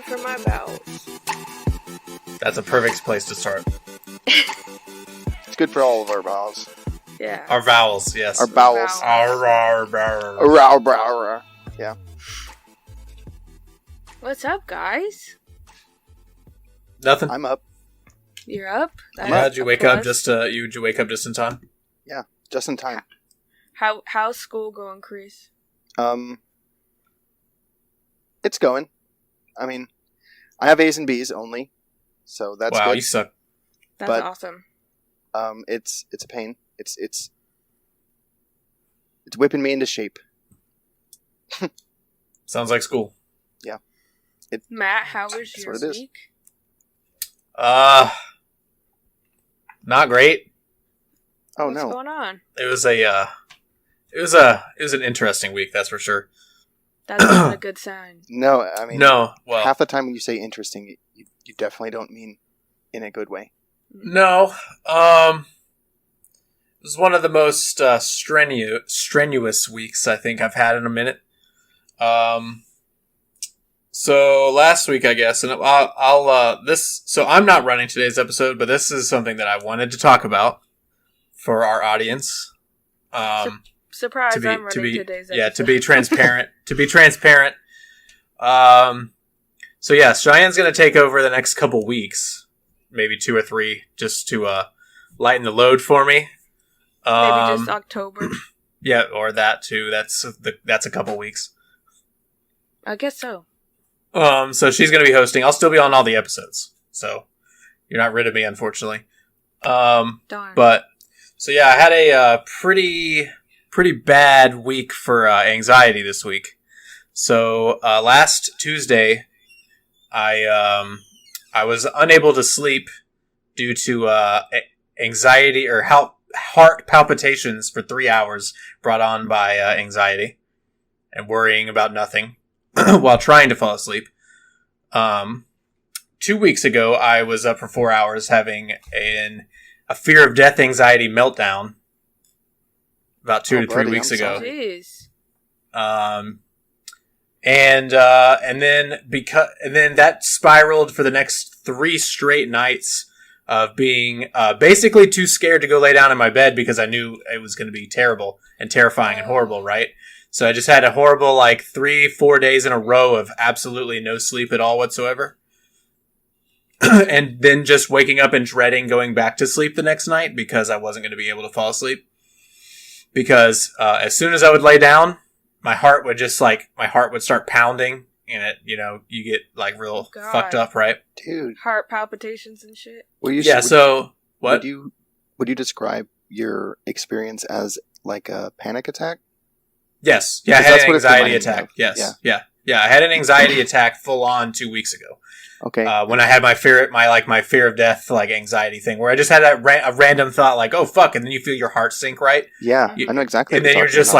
for my bowels. That's a perfect place to start. It's good for all of our bowels. Yeah. Our vowels, yes. Our bowels. Yeah. What's up, guys? Nothing. I'm up. You're up? Did you wake up just in time? Yeah, just in time. How's school going, Chris? It's going. I mean, I have A's and B's only, so that's wow, good. You suck. That's awesome. It's a pain. It's whipping me into shape. Sounds like school. Yeah. Matt, how was your week? Not great. Oh What's no. going on? It was an interesting week, that's for sure. That's not a good sign. No, I mean, no. Well, half the time when you say interesting, you definitely don't mean in a good way. No. It was one of the most strenuous weeks I think I've had in a minute. So last week, I guess, and so I'm not running today's episode, but this is something that I wanted to talk about for our audience. Surprise! I'm running today's episode. Yeah, to be transparent. So yeah, Cheyenne's going to take over the next couple weeks, maybe 2 or 3, just to lighten the load for me. Maybe just October. Yeah, or that too. That's a couple weeks. I guess so. So she's going to be hosting. I'll still be on all the episodes, so you're not rid of me, unfortunately. Darn. But so yeah, I had a pretty bad week for anxiety this week. So last Tuesday, I was unable to sleep due to anxiety or heart palpitations for 3 hours brought on by anxiety and worrying about nothing while trying to fall asleep. 2 weeks ago, I was up for 4 hours having a fear of death anxiety meltdown. About 2 to 3 weeks ago. Jeez. And then that spiraled for the next 3 straight nights of being basically too scared to go lay down in my bed because I knew it was going to be terrible and terrifying and horrible, right? So I just had a horrible 3-4 days in a row of absolutely no sleep at all whatsoever. And then just waking up and dreading going back to sleep the next night because I wasn't going to be able to fall asleep. Because as soon as I would lay down, my heart would start pounding, and it, you get real fucked up, right? Dude, heart palpitations and shit. So what? Would you describe your experience as a panic attack? Yes. Yeah, I had an anxiety attack. Yes. Yeah. I had an anxiety attack full on 2 weeks ago. Okay. When I had my fear of death, anxiety thing, where I just had a random thought, oh fuck, and then you feel your heart sink, right? Yeah, I know exactly. And then you're just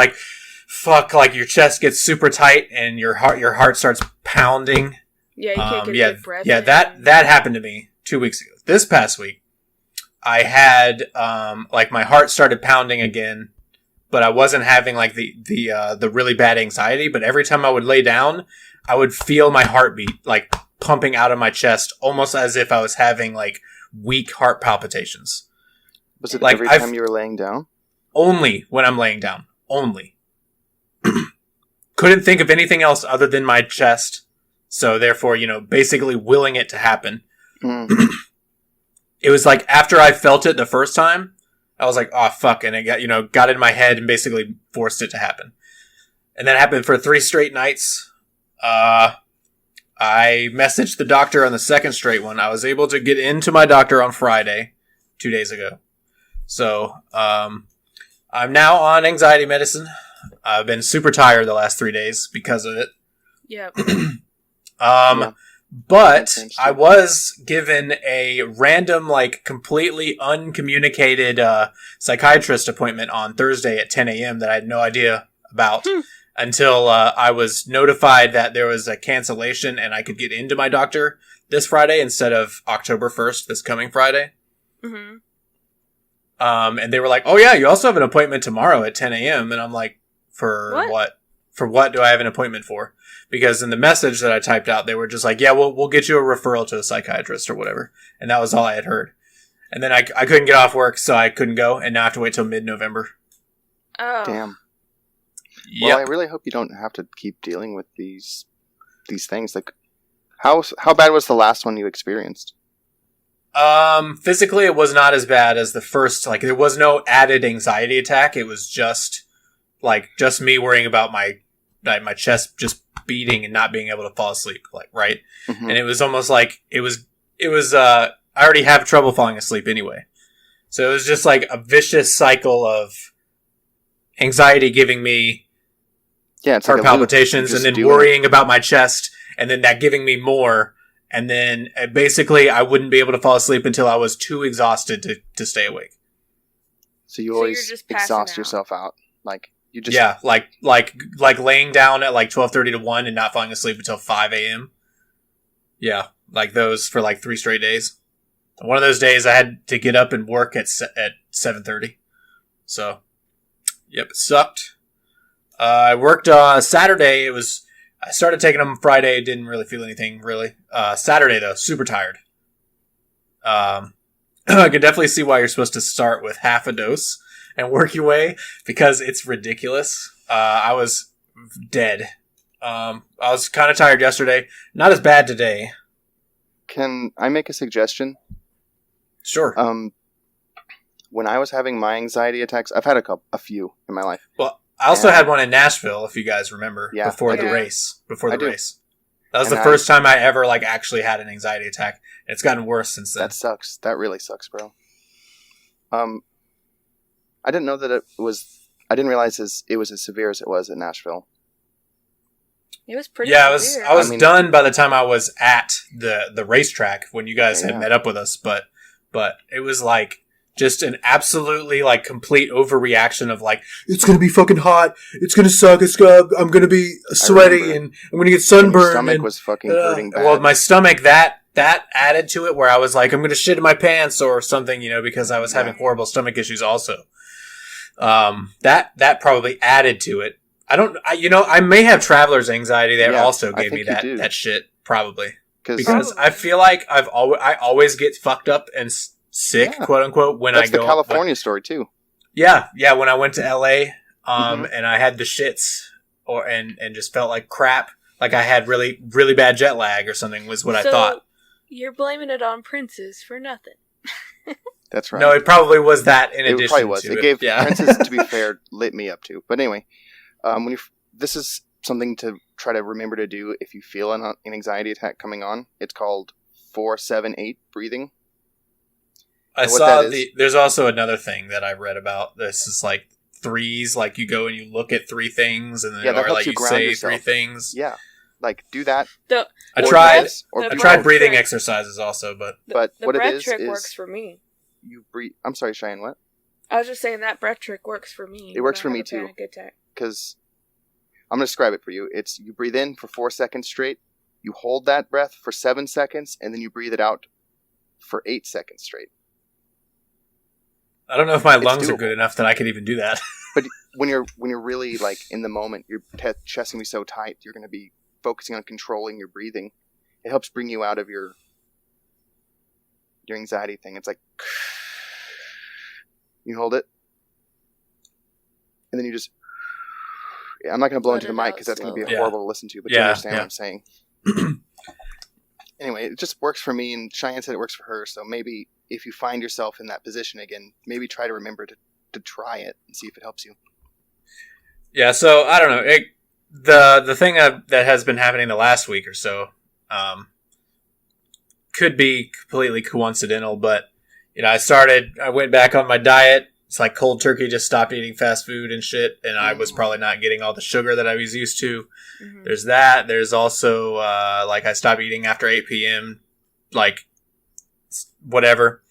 fuck, your chest gets super tight and your heart starts pounding. Yeah, you can't get a good breath. Yeah, that happened to me 2 weeks ago. This past week, I had my heart started pounding again, but I wasn't having the really bad anxiety. But every time I would lay down, I would feel my heartbeat pumping out of my chest, almost as if I was having weak heart palpitations. Was it every time you were laying down? Only when I'm laying down. Only. Couldn't think of anything else other than my chest. So therefore, basically willing it to happen. Mm. It was after I felt it the first time, I was like, oh fuck, and it got in my head and basically forced it to happen. And that happened for 3 straight nights. I messaged the doctor on the second straight one. I was able to get into my doctor on Friday, 2 days ago. So, I'm now on anxiety medicine. I've been super tired the last 3 days because of it. Yep. But I was given a random, completely uncommunicated psychiatrist appointment on Thursday at 10 a.m. that I had no idea about until I was notified that there was a cancellation and I could get into my doctor this Friday instead of October 1st, this coming Friday. Mm-hmm. And they were like, oh yeah, you also have an appointment tomorrow at 10 a.m. And I'm like, for what? for what do I have an appointment for? Because in the message that I typed out, they were just like, yeah, we'll get you a referral to a psychiatrist or whatever. And that was all I had heard. And then I couldn't get off work, so I couldn't go, and now I have to wait till mid-November. Oh. Damn. Yep. Well, I really hope you don't have to keep dealing with these things. Like, how bad was the last one you experienced? Physically, it was not as bad as the first. Like, there was no added anxiety attack. It was just me worrying about my chest just beating and not being able to fall asleep. Like, right. Mm-hmm. And it was almost like it was, I already have trouble falling asleep anyway. So it was just like a vicious cycle of anxiety giving me heart like palpitations and then worrying about my chest and then that giving me more. And then basically I wouldn't be able to fall asleep until I was too exhausted to stay awake. So you always exhaust yourself out. Like you just like laying down at like 12:30 to 1 and not falling asleep until 5 a.m. Yeah, like those for like 3 straight days. One of those days I had to get up and work at 7:30. So, yep, it sucked. I worked Saturday. I started taking them Friday. Didn't really feel anything really. Saturday though, super tired. I can definitely see why you're supposed to start with half a dose and work your way because it's ridiculous. I was dead. I was kind of tired yesterday. Not as bad today. Can I make a suggestion? Sure. When I was having my anxiety attacks, I've had a few in my life. Well, I also had one in Nashville, if you guys remember, before the race. That was the first time I ever actually had an anxiety attack. It's gotten worse since then. That sucks. That really sucks, bro. I didn't know that it was. I didn't realize it was as severe as it was at Nashville. It was pretty severe. I was done by the time I was at the racetrack when you guys had met up with us, but it was just an absolutely complete overreaction of it's gonna be fucking hot, it's gonna suck, I'm gonna be sweaty and I'm gonna get sunburned. Your stomach was fucking hurting bad. Well, my stomach that added to it where I was like, I'm gonna shit in my pants or something, because I was having horrible stomach issues also. That probably added to it. I may have traveler's anxiety that also gave me that shit probably because I feel like I always get fucked up and sick, quote unquote, when That's I go. That's the California story too. Yeah, when I went to LA, and I had the shits, and just felt like crap, like I had really, really bad jet lag or something was what I thought. You're blaming it on princes for nothing. That's right. No, it probably was that in addition. It probably was. It gave princes, to be fair, lit me up too. But anyway, this is something to try to remember to do if you feel an anxiety attack coming on. It's called 4-7-8 breathing. I saw there's also another thing that I read about. This is threes, you go and you look at 3 things and then you say yourself. 3 things. Yeah. Do that. I tried breathing exercises also, but what it is works for me. You breathe. I'm sorry, Cheyenne, what? I was just saying that breath trick works for me. It works for me too. Because I'm going to describe it for you. It's you breathe in for 4 seconds straight, you hold that breath for 7 seconds, and then you breathe it out for 8 seconds straight. I don't know if my lungs are good enough that I could even do that. But when you're really in the moment, your chest can be so tight, you're going to be focusing on controlling your breathing. It helps bring you out of your anxiety thing. It's you hold it, and then you just. I'm not going to blow into the mic because that's going to be horrible to listen to, but you understand what I'm saying. Anyway, it just works for me, and Cheyenne said it works for her, so maybe if you find yourself in that position again, maybe try to remember to try it and see if it helps you. Yeah, so, I don't know. The thing that has been happening the last week or so could be completely coincidental, but, I went back on my diet. It's cold turkey, just stopped eating fast food and shit, and I was probably not getting all the sugar that I was used to. Mm-hmm. There's that. There's also, I stopped eating after 8 p.m., whatever.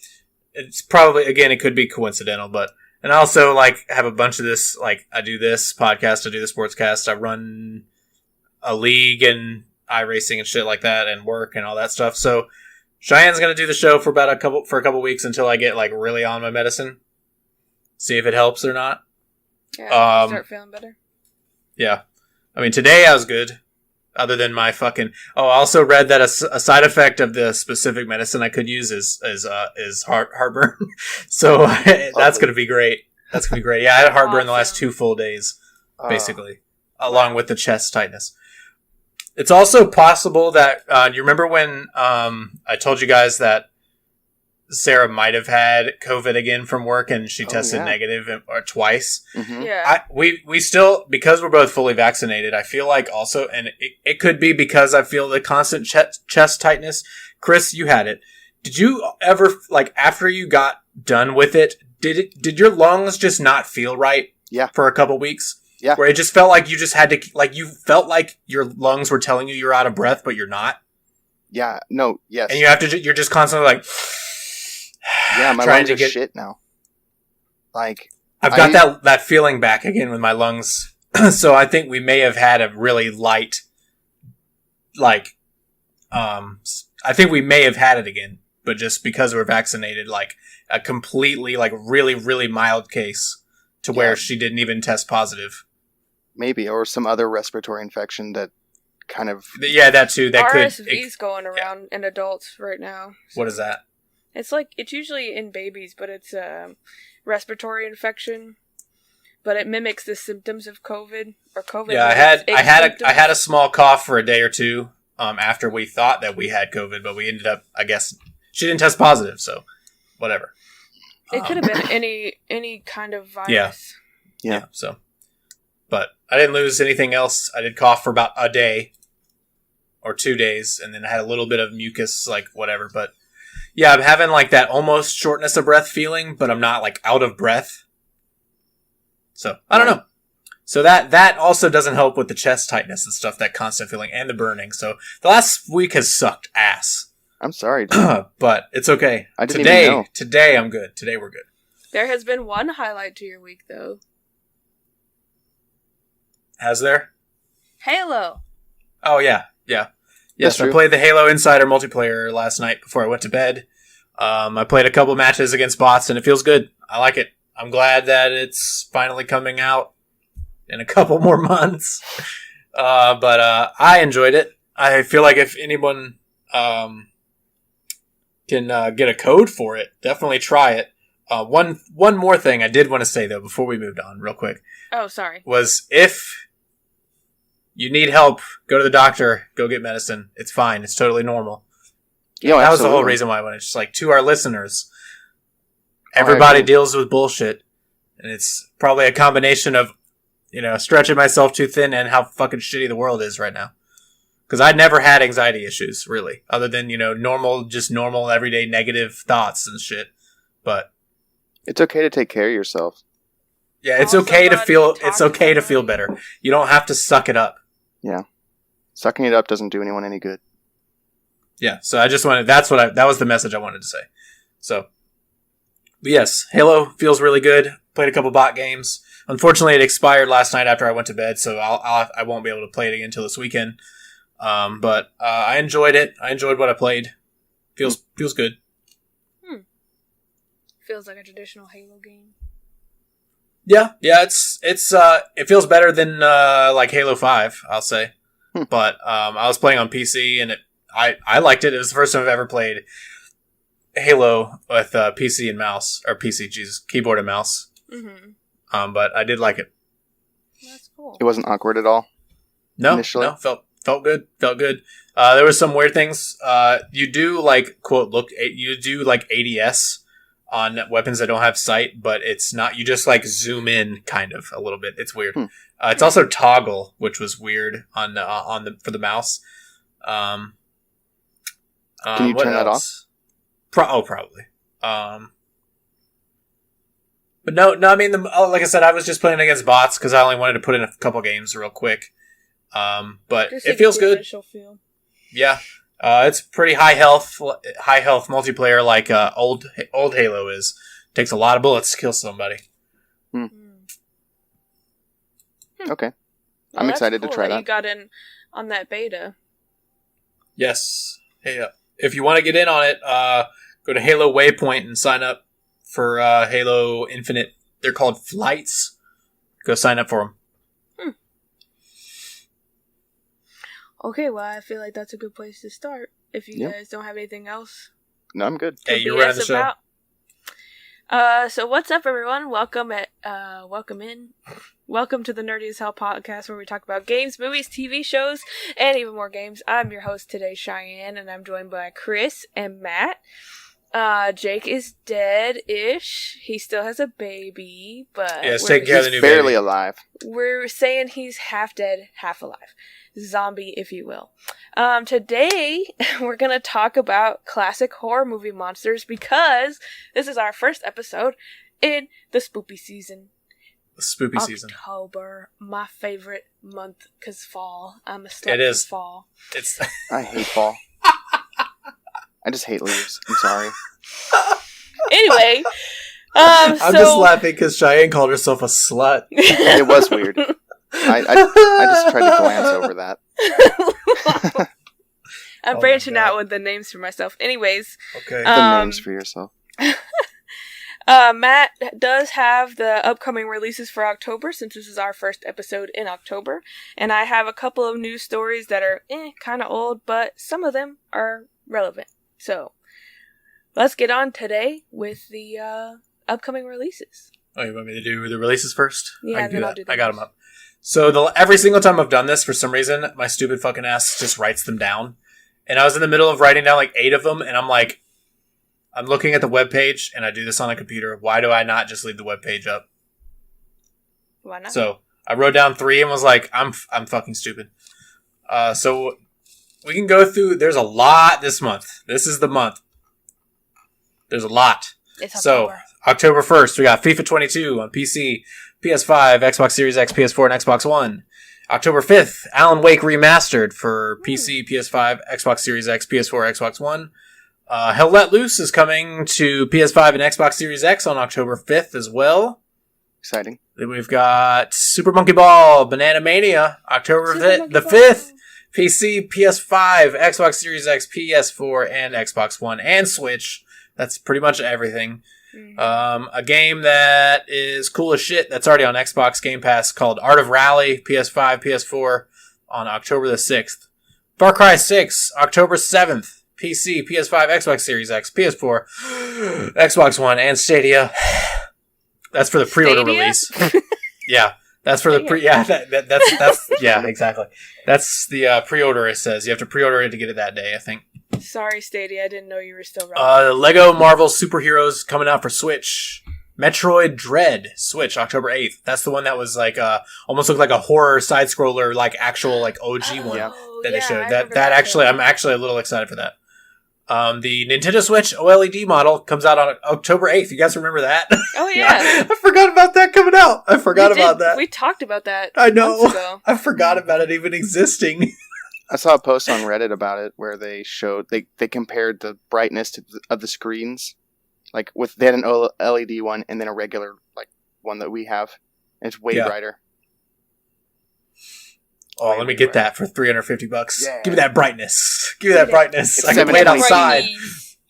It's probably, again, it could be coincidental, but, and I also, have a bunch of this, I do this podcast, I do the sportscast, I run a league and iRacing and shit like that, and work and all that stuff, so Cheyenne's gonna do the show for a couple weeks until I get, really on my medicine. See if it helps or not. Yeah, start feeling better. Yeah. I mean, today I was good. Other than my fucking... Oh, I also read that a side effect of the specific medicine I could use is heartburn. So that's going to be great. That's going to be great. Yeah, I had heartburn the last 2 full days, basically, along with the chest tightness. It's also possible that... you remember when I told you guys that Sarah might have had COVID again from work and she tested negative or twice. Mm-hmm. Yeah. We still, because we're both fully vaccinated, I feel like also, and it could be because I feel the constant chest tightness. Chris, you had it. Did you ever, like, after you got done with it, did your lungs just not feel right? Yeah. For a couple weeks? Yeah. Where it just felt like you just had to, like, you felt like your lungs were telling you you're out of breath, but you're not? Yeah. No. Yes. And you have to, you're just constantly like... Yeah, my lungs are shit now. Like, I've got that feeling back again with my lungs. So I think we may have had a really light, like, I think we may have had it again, but just because we're vaccinated, like a completely, like, really, really mild case to where she didn't even test positive. Maybe, or some other respiratory infection that kind of... Yeah, that too. That RSV's going around in adults right now. So. What is that? It's usually in babies, but it's a respiratory infection. But it mimics the symptoms of COVID or COVID. Yeah, I had a small cough for a day or two after we thought that we had COVID, but we ended up, I guess, she didn't test positive, so whatever. It could have been any kind of virus. Yeah. So, but I didn't lose anything else. I did cough for about a day or 2 days, and then I had a little bit of mucus, like whatever, but. Yeah, I'm having like that almost shortness of breath feeling, but I'm not like out of breath. So, I don't know. So that also doesn't help with the chest tightness and stuff, that constant feeling and the burning. So the last week has sucked ass. I'm sorry, dude. But it's okay. I didn't even know. Today I'm good. Today we're good. There has been one highlight to your week, though. Has there? Halo. Oh, yeah. Yes, I played the Halo Insider multiplayer last night before I went to bed. I played a couple matches against bots, and it feels good. I like it. I'm glad that it's finally coming out in a couple more months. But I enjoyed it. I feel like if anyone can get a code for it, definitely try it. One more thing I did want to say, though, before we moved on, real quick. Oh, sorry. Was if... you need help, go to the doctor, go get medicine. It's fine. It's totally normal. Yeah, that was the whole reason why I went. It's just like, to our listeners, everybody deals with bullshit. And it's probably a combination of, stretching myself too thin and how fucking shitty the world is right now. Because I'd never had anxiety issues, really. Other than, normal, everyday negative thoughts and shit. But... it's okay to take care of yourself. Yeah, it's okay to feel better. You don't have to suck it up. Yeah. Sucking it up doesn't do anyone any good. Yeah, so I just wanted... that was the message I wanted to say. So, but yes, Halo feels really good. Played a couple bot games. Unfortunately, it expired last night after I went to bed, so I won't be able to play it again until this weekend. But I enjoyed it. I enjoyed what I played. Feels good. Feels like a traditional Halo game. Yeah, it feels better than like Halo 5, I'll say. But I was playing on PC and I liked it. It was the first time I've ever played Halo with PC and mouse, or keyboard and mouse. Mm-hmm. But I did like it. That's cool. It wasn't awkward at all. No, initially? No, felt good. There was some weird things. You do like you do like ADS on weapons that don't have sight, but it's not. You just like zoom in kind of a little bit. It's weird. It's also toggle, which was weird on for the mouse. Can you turn that off? Probably. But no. I mean, like I said, I was just playing against bots because I only wanted to put in a couple games real quick. But just it feels good. Feel. Yeah. It's pretty high health multiplayer like old Halo is. Takes a lot of bullets to kill somebody. Okay. Well, I'm excited cool to try that. You got in on that beta. Yes. Hey, if you want to get in on it, go to Halo Waypoint and sign up for Halo Infinite. They're called flights. Go sign up for them. Okay, well, I feel like that's a good place to start. If you Yep. guys don't have anything else No, I'm good. Hey, to you're running the BS show. about. So what's up, everyone? Welcome in. Welcome to the Nerdy as Hell podcast, where we talk about games, movies, TV shows, and even more games. I'm your host today, Cheyenne, and I'm joined by Chris and Matt. Jake is dead-ish. He still has a baby, but Yeah, it's taking care of the He's new barely baby. alive. we're saying he's half dead, half alive. Zombie, if you will. Today, we're going to talk about classic horror movie monsters because this is our first episode in the spoopy season. Spoopy season. October, my favorite month, because fall. I'm a slut It is. for fall. It's I hate fall. I just hate leaves. I'm sorry. Anyway, I'm just laughing because Cheyenne called herself a slut. It was weird. I just tried to glance over that. I'm Oh my branching God. out with the names for myself. Anyways, Okay. The names for yourself. Matt does have the upcoming releases for October, since this is our first episode in October. And I have a couple of news stories that are kind of old, but some of them are relevant. So, let's get on today with the upcoming releases. Oh, you want me to do the releases first? Yeah, I can and do then that. I'll do the I got them rest. up. So every single time I've done this, for some reason, my stupid fucking ass just writes them down. And I was in the middle of writing down like 8 of them, and I'm like, I'm looking at the webpage, and I do this on a computer. Why do I not just leave the webpage up? Why not? So I wrote down 3 and was like, I'm fucking stupid. So we can go through. There's a lot this month. This is the month. There's a lot. It's So October. October 1st, we got FIFA 22 on PC, PS5, Xbox Series X, PS4, and Xbox One. October 5th, Alan Wake Remastered for PC, PS5, Xbox Series X, PS4, Xbox One. Hell Let Loose is coming to PS5 and Xbox Series X on October 5th as well. Exciting. Then we've got Super Monkey Ball, Banana Mania, October Super the Monkey 5th. Ball. PC, PS5, Xbox Series X, PS4, and Xbox One, and Switch. That's pretty much everything. Mhm. A game that is cool as shit that's already on Xbox Game Pass called Art of Rally, PS5, PS4 on October the 6th. Far Cry 6, October 7th. PC, PS5, Xbox Series X, PS4, Xbox One, and Stadia. That's for the pre-order Stadia? release. Yeah, that's for the pre. Yeah, that's yeah, exactly. That's the pre-order. It says you have to pre-order it to get it that day. I think. Sorry, Stadia. I didn't know you were still running. Lego Marvel Superheroes coming out for Switch. Metroid Dread Switch October 8th. That's the one that was like almost looked like a horror side scroller, like actual like OG one Yeah. that they showed. I That remember actually, too. I'm actually a little excited for that. The Nintendo Switch OLED model comes out on October 8th. You guys remember that? Oh, yeah. I forgot about that coming out. I forgot We about did- that. We talked about that. I know. months ago. I forgot about it even existing. I saw a post on Reddit about it where they showed they compared the brightness of the screens, like they had an LED one and then a regular like one that we have. And it's way Yeah. brighter. Oh, let me get that for $350. Yeah. Give me that brightness. Give me that Give it. brightness. It's I can play it 720p. outside.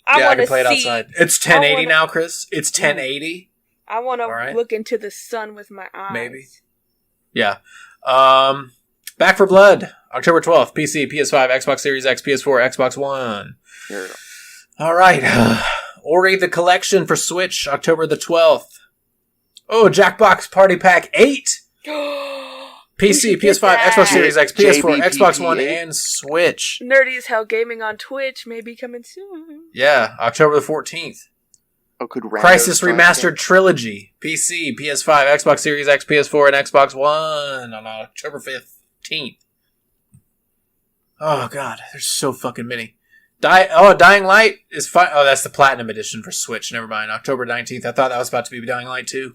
I Yeah, I want can play it to see. outside. It's 1080 wanna- now, Chris. It's 1080. I want to All right. look into the sun with my eyes. Maybe. Yeah. Back for Blood, October 12th. PC, PS5, Xbox Series X, PS4, Xbox One. Here. All right. Ori the Collection for Switch, October the 12th. Oh, Jackbox Party Pack 8. PC, should get PS5, that. Xbox Series X, PS4, Xbox One, JBPP8? and Switch. Nerdy as Hell Gaming on Twitch may be coming soon. Yeah, October the 14th. Oh, could Rando Crisis try Remastered again? Trilogy. PC, PS5, Xbox Series X, PS4, and Xbox One on October 15th. Oh, God. There's so fucking many. Dying Light is fine. Oh, that's the Platinum Edition for Switch. Never mind. October 19th. I thought that was about to be Dying Light 2.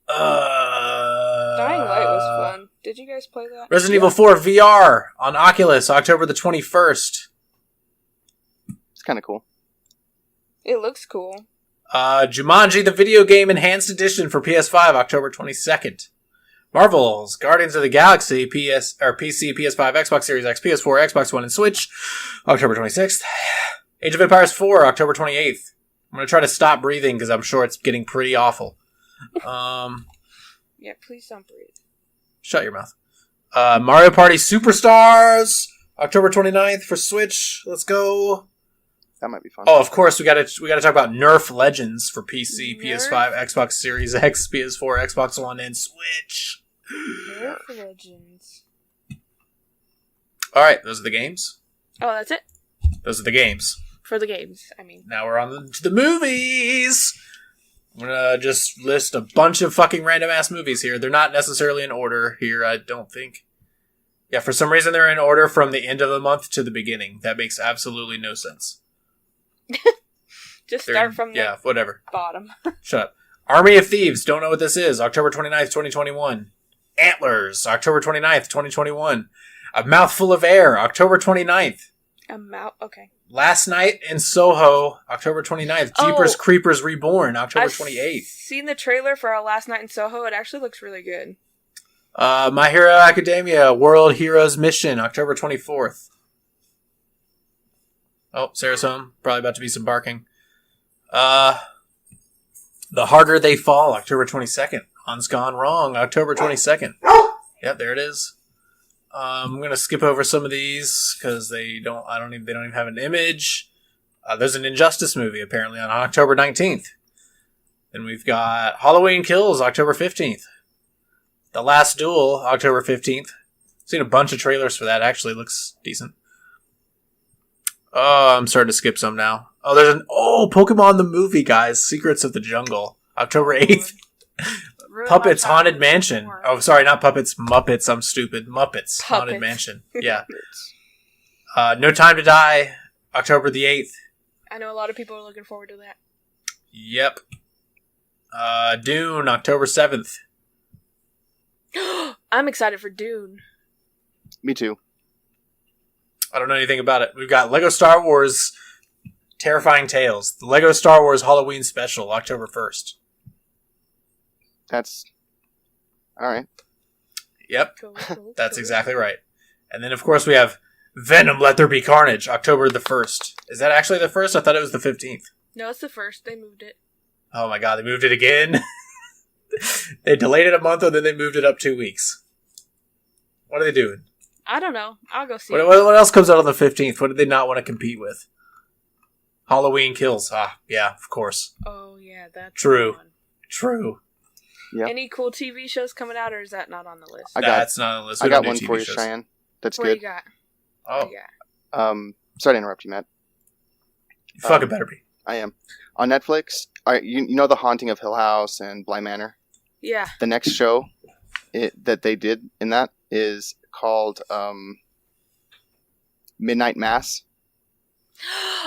Dying Light was fun. Did you guys play that? Resident Evil 4 VR on Oculus, October the 21st. It's kind of cool. It looks cool. Jumanji, the video game enhanced edition for PS5, October 22nd. Marvel's Guardians of the Galaxy, PC, PS5, Xbox Series X, PS4, Xbox One, and Switch, October 26th. Age of Empires 4, October 28th. I'm going to try to stop breathing because I'm sure it's getting pretty awful. Yeah, please don't breathe. Shut your mouth. Mario Party Superstars, October 29th for Switch. Let's go. That might be fun. Oh, of course, we gotta talk about Nerf Legends for PC, Nerf? PS5, Xbox Series X, PS4, Xbox One, and Switch. Nerf Legends. Alright, those are the games. Oh, that's it? Those are the games. For the games, I mean. Now we're on to the movies! I'm gonna just list a bunch of fucking random-ass movies here. They're not necessarily in order here, I don't think. Yeah, for some reason they're in order from the end of the month to the beginning. That makes absolutely no sense. Just start from the whatever. bottom. Shut up. Army of Thieves, don't know what this is. October 29th, 2021. Antlers, October 29th, 2021. A Mouthful of Air, October 29th. Okay. Last Night in Soho, October 29th. Jeepers Oh. Creepers Reborn, October 28th. Seen the trailer for our Last Night in Soho. It actually looks really good. My Hero Academia, World Heroes Mission, October 24th. Oh, Sarah's home. Probably about to be some barking. The Harder They Fall, October 22nd. Han's Gone Wrong, October 22nd. Yep, there it is. I'm gonna skip over some of these because they don't even have an image. There's an Injustice movie apparently on October 19th. Then we've got Halloween Kills, October 15th. The Last Duel, October 15th. Seen a bunch of trailers for that. Actually, looks decent. Oh, I'm starting to skip some now. Oh, there's Pokemon the movie, guys. Secrets of the Jungle, October 8th. Puppets Haunted Mansion. More. Oh, sorry, not Puppets. Muppets. I'm stupid. Muppets Haunted Mansion. Yeah. No Time to Die, October the 8th. I know a lot of people are looking forward to that. Yep. Dune, October 7th. I'm excited for Dune. Me too. I don't know anything about it. We've got Lego Star Wars Terrifying Tales. The Lego Star Wars Halloween Special, October 1st. That's all right. Yep. Cool, That's exactly right. And then, of course, we have Venom Let There Be Carnage, October the 1st. Is that actually the 1st? I thought it was the 15th. No, it's the first. They moved it. Oh my god, they moved it again? They delayed it a month and then they moved it up 2 weeks. What are they doing? I don't know. I'll go see What, it. what else comes out on the 15th? What did they not want to compete with? Halloween Kills. Ah, yeah, of course. Oh, yeah, that's True. fun. True. Yep. Any cool TV shows coming out, or is that not on the list? That's not on the list. I We got don't do one TV for you, shows. Cheyenne. That's What good. you got? Oh, What you got? Sorry to interrupt you, Matt. you fucking better be. I am on Netflix. You know The Haunting of Hill House and Bly Manor. Yeah. The next show that they did in that is called Midnight Mass.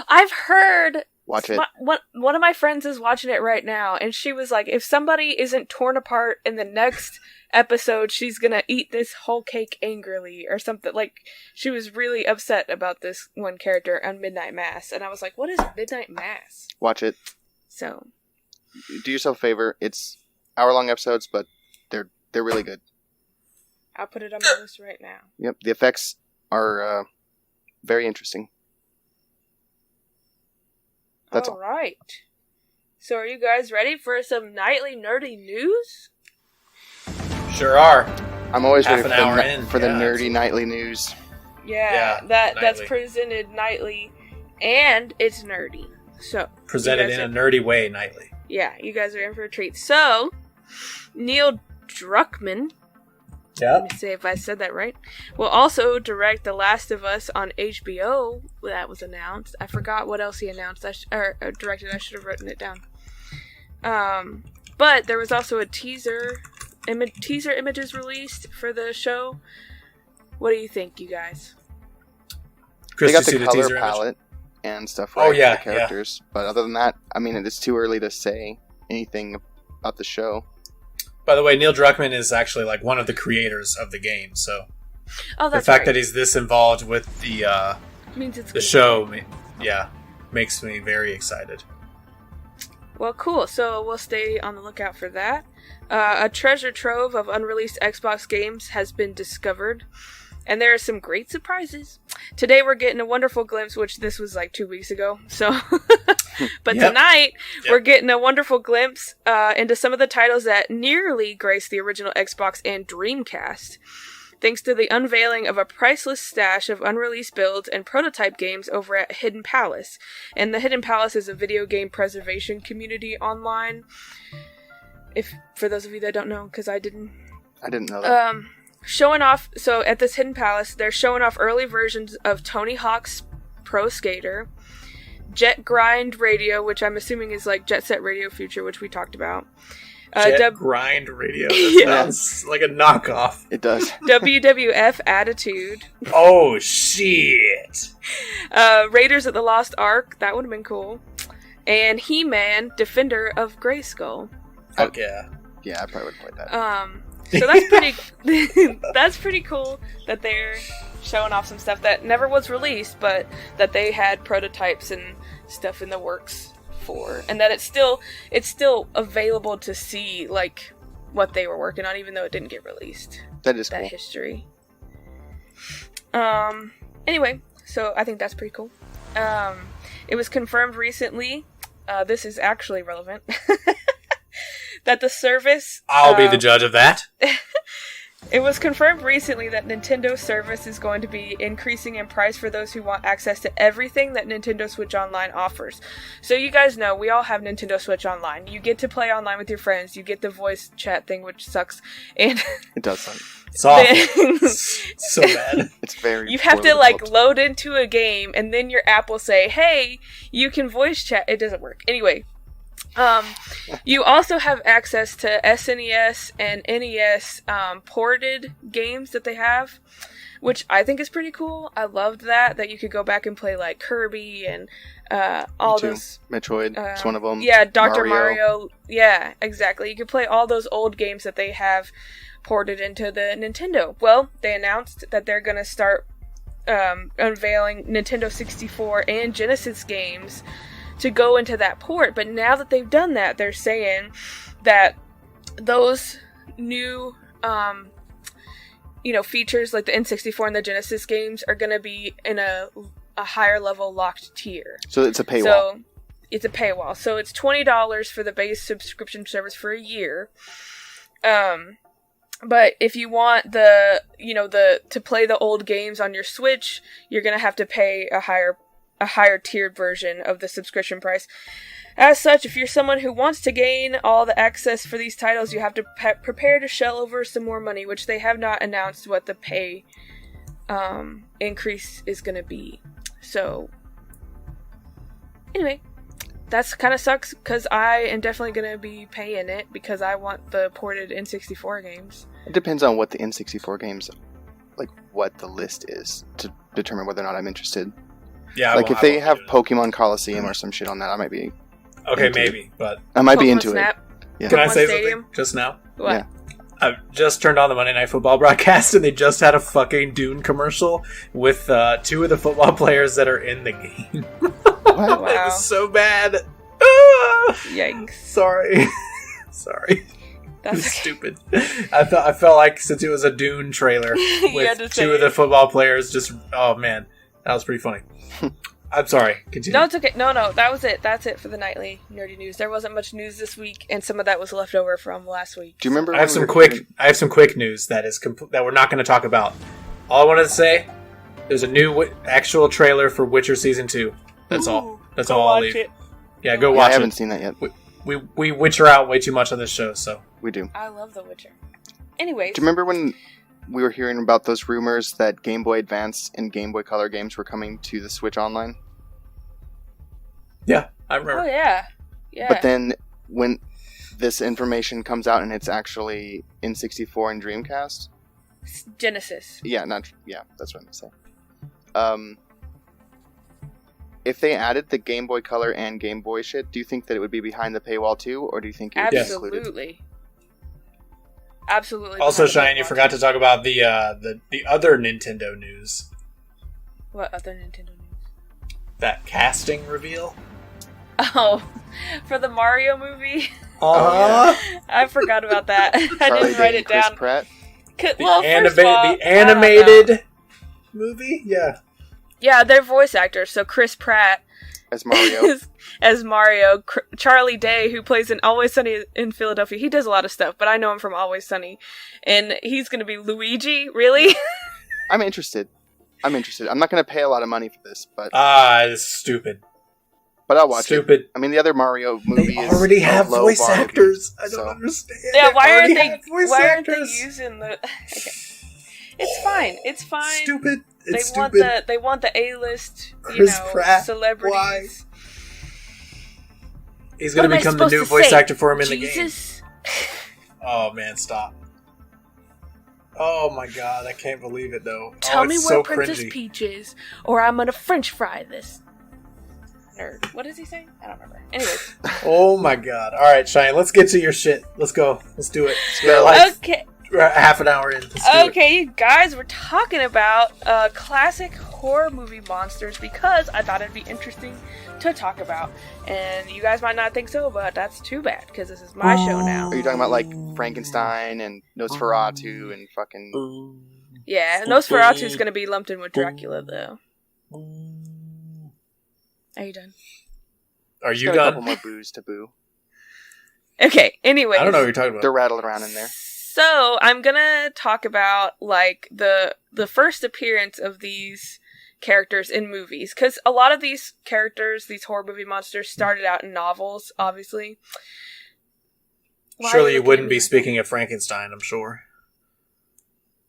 I've heard. Watch it. One of my friends is watching it right now, and she was like, if somebody isn't torn apart in the next episode, she's gonna eat this whole cake angrily, or something. Like, she was really upset about this one character on Midnight Mass, and I was like, what is Midnight Mass? Watch it. So, Do yourself a favor. It's hour-long episodes, but they're really good. I'll put it on my list right now. Yep. The effects are very interesting. That's all. Alright. So are you guys ready for some nightly nerdy news? Sure are. I'm always Half ready an for, hour the, in, for the yeah, nerdy absolutely. nightly news. Yeah, Yeah, that's nightly. presented nightly, and it's nerdy. So Presented you guys in a nerdy way nightly. yeah, you guys are in for a treat. So, Neil Druckmann, let Yep. me see if I said that right, will also direct The Last of Us on HBO. That was announced. I forgot what else he announced. Or directed. I should have written it down. But there was also a teaser images released for the show. What do you think, you guys? Chris, They got you see the the teaser color image? palette and stuff Oh, right yeah, for the characters. But other than that, I mean, it's too early to say anything about the show. By the way, Neil Druckmann is actually like one of the creators of the game, so Oh, the that's fact right. that he's this involved with the means it's the gonna show, makes me very excited. Well, cool. So we'll stay on the lookout for that. A treasure trove of unreleased Xbox games has been discovered, and there are some great surprises. Today we're getting a wonderful glimpse, which this was like 2 weeks ago, so... But Yep. tonight, Yep. we're getting a wonderful glimpse into some of the titles that nearly graced the original Xbox and Dreamcast. thanks to the unveiling of a priceless stash of unreleased builds and prototype games over at Hidden Palace. And the Hidden Palace is a video game preservation community online. If for those of you that don't know, because I didn't know that. Showing off, so at this Hidden Palace, they're showing off early versions of Tony Hawk's Pro Skater, Jet Grind Radio, which I'm assuming is like Jet Set Radio Future, which we talked about. Grind Radio. That sounds like a knockoff. It does. WWF Attitude. Oh, shit. Raiders of the Lost Ark. That would have been cool. And He-Man, Defender of Grayskull. Fuck yeah. Yeah, I probably would play that. So that's pretty that's pretty cool that they're showing off some stuff that never was released, but that they had prototypes and stuff in the works for, and that it's still available to see like what they were working on, even though it didn't get released. That is cool. That history. Anyway, so I think that's pretty cool. It was confirmed recently. This is actually relevant. That the service... I'll be the judge of that. It was confirmed recently that Nintendo's service is going to be increasing in price for those who want access to everything that Nintendo Switch Online offers. So you guys know, we all have Nintendo Switch Online. You get to play online with your friends. You get the voice chat thing, which sucks. And it does suck. It's awful. So bad. It's very... You have to, like, load into a game, and then your app will say, hey, you can voice chat. It doesn't work. Anyway... you also have access to SNES and NES ported games that they have, which I think is pretty cool. I loved that you could go back and play like Kirby and all those... Metroid, it's one of them. Yeah, Dr. Mario. Yeah, exactly. You could play all those old games that they have ported into the Nintendo. Well, they announced that they're going to start unveiling Nintendo 64 and Genesis games to go into that port, but now that they've done that, they're saying that those new, features like the N64 and the Genesis games are going to be in a higher level locked tier. So it's a paywall. So it's a paywall. So it's $20 for the base subscription service for a year. But if you want to play the old games on your Switch, you're going to have to pay a higher tiered version of the subscription price. As such, if you're someone who wants to gain all the access for these titles, you have to prepare to shell over some more money, which they have not announced what the pay increase is going to be. So, anyway, that's kind of sucks, because I am definitely going to be paying it, because I want the ported N64 games. It depends on what the N64 games, like what the list is, to determine whether or not I'm interested. Yeah, like if they have Pokemon Coliseum or some shit on that, I might be. Okay, maybe, but I might Pokemon be into Snap. it. Yeah. Can I say Stadium? something just now? What? Yeah. I've just turned on the Monday Night Football broadcast, and they just had a fucking Dune commercial with two of the football players that are in the game. Wow. It was so bad. Ah! Yikes. Sorry. That's It was stupid. I felt like since it was a Dune trailer with two of the football players, just oh man, that was pretty funny. I'm sorry. Continue. No, it's okay. No, that was it. That's it for the nightly nerdy news. There wasn't much news this week, and some of that was left over from last week. Do you remember? I have some quick news that is that we're not going to talk about. All I wanted to say, there's a new actual trailer for Witcher Season 2. That's all. That's all I'll leave. It. Yeah, go watch it. I haven't seen that yet. We Witcher out way too much on this show, so we do. I love The Witcher. Anyways, do you remember when we were hearing about those rumors that Game Boy Advance and Game Boy Color games were coming to the Switch Online? Yeah, I remember. Oh, yeah. But then when this information comes out and it's actually N64 and Dreamcast? Genesis. Yeah, that's what I'm saying. If they added the Game Boy Color and Game Boy shit, do you think that it would be behind the paywall too, or do you think it would be included? Absolutely. Also, Cheyenne, you forgot to talk about the other Nintendo news. What other Nintendo news? That casting reveal. Oh, for the Mario movie? Uh-huh. I forgot about that. I didn't write it down. Pratt? The animated movie? Yeah. Yeah, they're voice actors. So Chris Pratt as Mario. as Mario. Charlie Day, who plays in Always Sunny in Philadelphia. He does a lot of stuff, but I know him from Always Sunny. And he's going to be Luigi? Really? I'm interested. I'm not going to pay a lot of money for this, but... it's stupid. But I'll watch Stupid. it. I mean, the other Mario movie They already have low voice bar actors. movie, I don't so. understand. Yeah, why aren't actors? they using the... Okay. It's fine. It's fine. Stupid. It's stupid. They want the A-list, Chris Pratt. celebrities. Why? He's going What to am I become the supposed new to voice say? actor for him in Jesus? the game. Oh, man, stop. Oh, my God. I can't believe it, though. Tell me it's where so Princess cringy. Peach is, or I'm gonna French fry this. Nerd. What is he saying? I don't remember. Anyways. Oh, my God. All right, Cheyenne, let's get to your shit. Let's go. Let's do it. Okay. We're half an hour in. Let's do Okay, you guys, we're talking about classic horror movie monsters because I thought it'd be interesting to talk about. And you guys might not think so, but that's too bad because this is my show now. Are you talking about like Frankenstein and Nosferatu and fucking... Yeah, Nosferatu's going to be lumped in with Dracula, though. Are you done? Are you Got a done? couple more boos to boo. Okay, anyway. I don't know what you're talking about. They're rattled around in there. So, I'm gonna talk about, like, the first appearance of these characters in movies. Because a lot of these characters, these horror movie monsters, started out in novels, obviously. Surely you wouldn't be speaking of Frankenstein, I'm sure.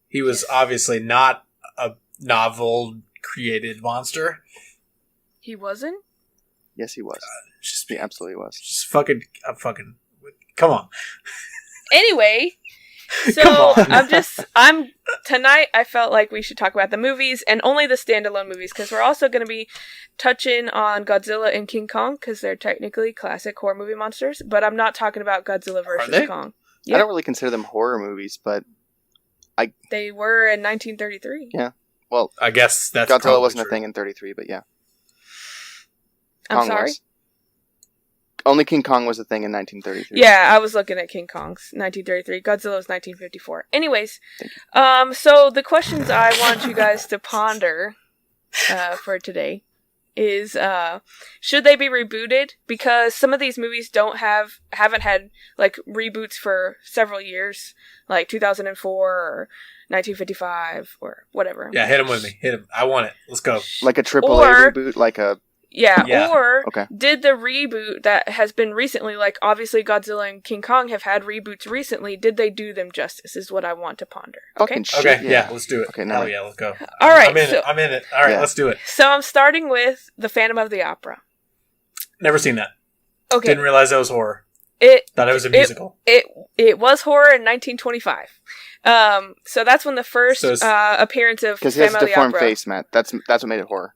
He was obviously not a novel-created monster. He wasn't? Yes, he was. He absolutely was. Just fucking... Come on. Anyway... So, Come on. tonight I felt like we should talk about the movies and only the standalone movies because we're also going to be touching on Godzilla and King Kong because they're technically classic horror movie monsters, but I'm not talking about Godzilla versus Kong. Yep. I don't really consider them horror movies, but they were in 1933. Yeah. Well, I guess that's Godzilla wasn't true. a thing in 33, but yeah. I'm Kong sorry? was. Only King Kong was a thing in 1933. Yeah, I was looking at King Kong's 1933. Godzilla's 1954. Anyways, so the questions I want you guys to ponder for today is should they be rebooted? Because some of these movies haven't had like reboots for several years, like 2004 or 1955 or whatever. Yeah, hit him with me. Hit him. I want it. Let's go. Like a AAA reboot, like a... Yeah, or okay. Did the reboot that has been recently, like obviously Godzilla and King Kong have had reboots recently, did they do them justice is what I want to ponder. Okay, Fucking shit, okay, yeah, let's do it. Okay, Hell yeah, let's go. All right, I'm in it. All right, let's do it. So I'm starting with The Phantom of the Opera. Never seen that. Okay. Didn't realize that was horror. Thought it was a musical. It was horror in 1925. So that's when the first appearance of because he has Phantom a of the Opera. deformed face, Matt. That's what made it horror.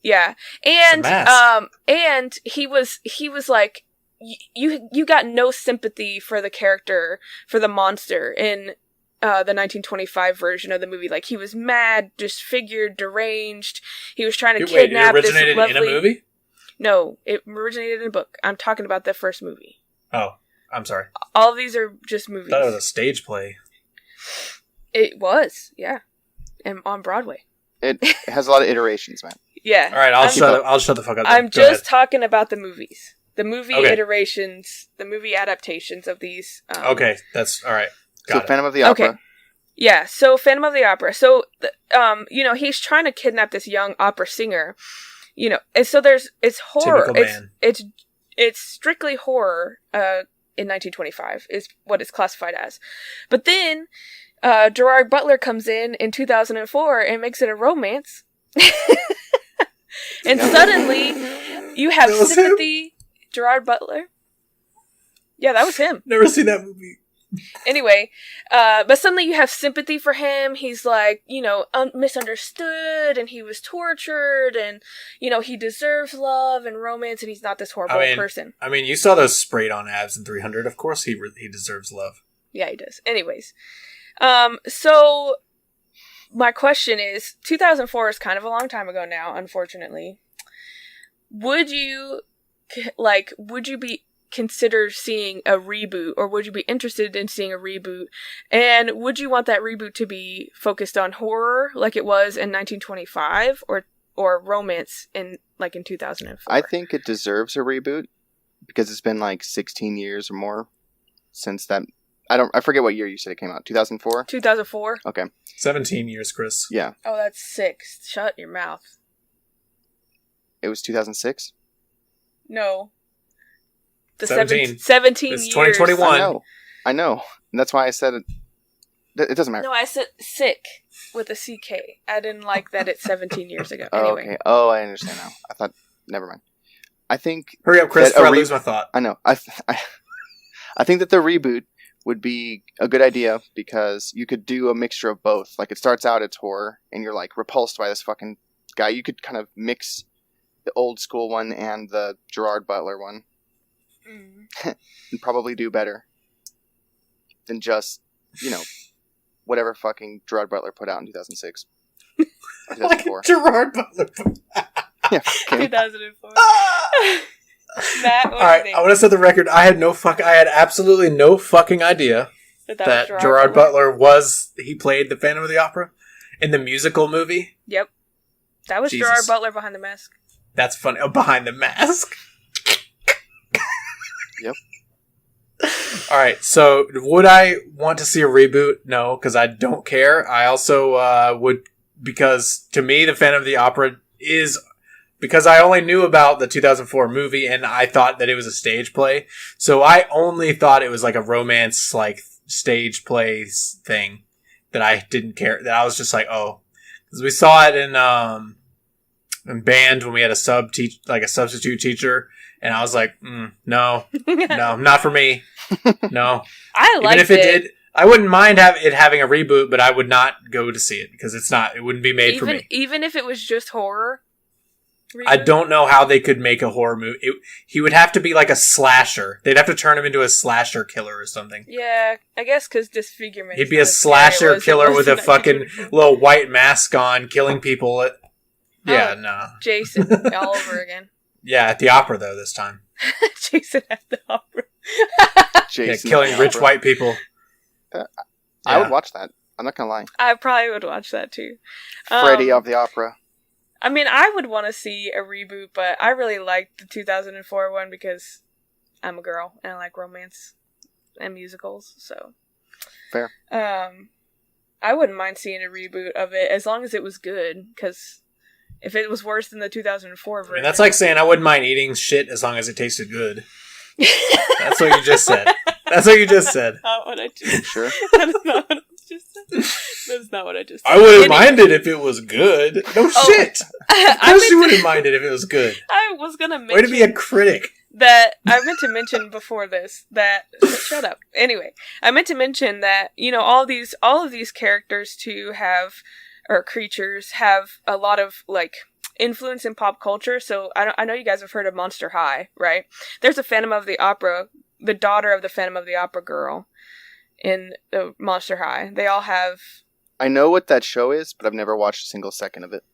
Yeah, and he was like, you got no sympathy for the character, for the monster in the 1925 version of the movie. Like, he was mad, disfigured, deranged. He was trying to kidnap this lovely... It originated in a movie? No, it originated in a book. I'm talking about the first movie. Oh, I'm sorry. All of these are just movies. I thought it was a stage play. It was, yeah, and on Broadway. It has a lot of iterations, man. Yeah. All right, I'll shut the fuck up. I'm just talking about the movies. The movie iterations, the movie adaptations of these. Okay, that's all right. So Phantom of the Opera. Okay. Yeah, so Phantom of the Opera. So, he's trying to kidnap this young opera singer, and so it's horror. It's strictly horror in 1925 is what it's classified as. But then Gerard Butler comes in 2004 and makes it a romance. And suddenly, you have sympathy. Him? Gerard Butler? Yeah, that was him. Never seen that movie. Anyway, but suddenly you have sympathy for him. He's like, misunderstood, and he was tortured, and, he deserves love and romance, and he's not this horrible person. I mean, you saw those sprayed-on abs in 300. Of course he deserves love. Yeah, he does. Anyways, so... my question is, 2004 is kind of a long time ago now, unfortunately. Would you be consider seeing a reboot, or would you be interested in seeing a reboot? And would you want that reboot to be focused on horror like it was in 1925, or romance in 2004. I think it deserves a reboot because it's been like 16 years or more since that. I forget what year you said it came out. 2004? 2004. Okay. 17 years, Chris. Yeah. Oh, that's 6. Shut your mouth. It was 2006? No. The 17. 17 It's years. 2021. I know. And that's why I said it. It doesn't matter. No, I said sick with a CK. I didn't like that it's 17 years ago. Oh, Anyway. okay. Oh, I understand now. I thought. Never mind. I think. Hurry up, Chris, that before I lose my thought. I know. I think that the reboot would be a good idea because you could do a mixture of both. Like it starts out it's horror and you're like repulsed by this fucking guy. You could kind of mix the old school one and the Gerard Butler one and probably do better than just, whatever fucking Gerard Butler put out in 2006. Or 2004. Gerard Butler. Yeah, okay. 2004. Matt, All right, I want to set the record. I had absolutely no fucking idea that Gerard Butler he played the Phantom of the Opera in the musical movie. Yep. That was Jesus. Gerard Butler behind the mask. That's funny. Oh, behind the mask. Yep. All right, so would I want to see a reboot? No, because I don't care. I also would, because to me, the Phantom of the Opera is... Because I only knew about the 2004 movie and I thought that it was a stage play. So I only thought it was like a romance, stage play thing that I didn't care. That I was just like, oh. Because we saw it in band when we had a substitute teacher. And I was like, no, not for me. No. I liked Even if it did, I wouldn't mind it having a reboot, but I would not go to see it because it wouldn't be made for me. Even if it was just horror? Reboot? I don't know how they could make a horror movie. He would have to be like a slasher. They'd have to turn him into a slasher killer or something. Yeah, I guess because disfigurement. He'd be a slasher killer with a fucking little white mask on, killing people. No. Jason, all over again. Yeah, at the opera though this time. Jason at the opera. Jason killing rich white people. I would watch that. I'm not gonna lie. I probably would watch that too. Freddy of the Opera. I mean, I would want to see a reboot, but I really liked the 2004 one because I'm a girl and I like romance and musicals, so. Fair. I wouldn't mind seeing a reboot of it as long as it was good, because if it was worse than the 2004 version... That's like saying I wouldn't mind eating shit as long as it tasted good. That's what you just said. That's what you just said. That's not what I just said. Sure. That is not what I just said. That's not what I just said. I wouldn't mind it if it was good. No shit. Of course you wouldn't mind it if it was good. I was going to mention... Way to be a critic. That I meant to mention before this that shut up. Anyway, I meant to mention that all of these characters creatures have a lot of influence in pop culture. So I know you guys have heard of Monster High, right? There's a Phantom of the Opera, the daughter of the Phantom of the Opera girl in Monster High. They all have. I know what that show is, but I've never watched a single second of it.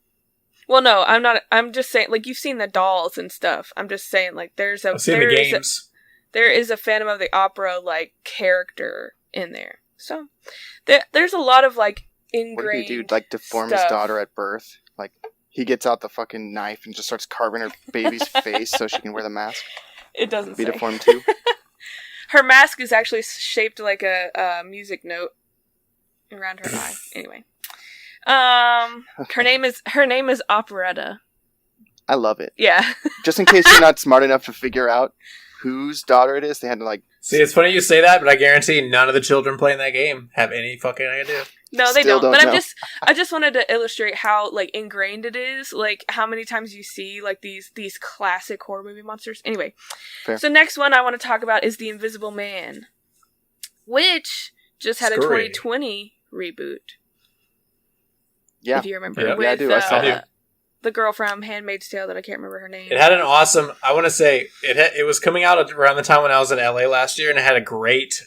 Well, no, I'm not. I'm just saying, you've seen the dolls and stuff. I'm just saying, there's a. I've seen the games. There is a Phantom of the Opera character in there. So there's a lot of ingrained. What did he do? Deform his daughter at birth? He gets out the fucking knife and just starts carving her baby's face so she can wear the mask. It doesn't be say. deformed too. Her mask is actually shaped like a music note around her eye. Anyway. Her name is Operetta. I love it. Yeah. Just in case you're not smart enough to figure out whose daughter it is, they had to See, it's funny you say that, but I guarantee none of the children playing that game have any fucking idea. No, they Still don't. don't But know. I just wanted to illustrate how ingrained it is, how many times you see these classic horror movie monsters. Anyway, Fair. So next one I want to talk about is The Invisible Man, which just had Scurry. a 2020 reboot. Yeah. If you remember, Yeah. with Yeah, I do. I saw that. the girl from Handmaid's Tale that I can't remember her name. It had an awesome. I want to say it was coming out around the time when I was in LA last year, and it had a great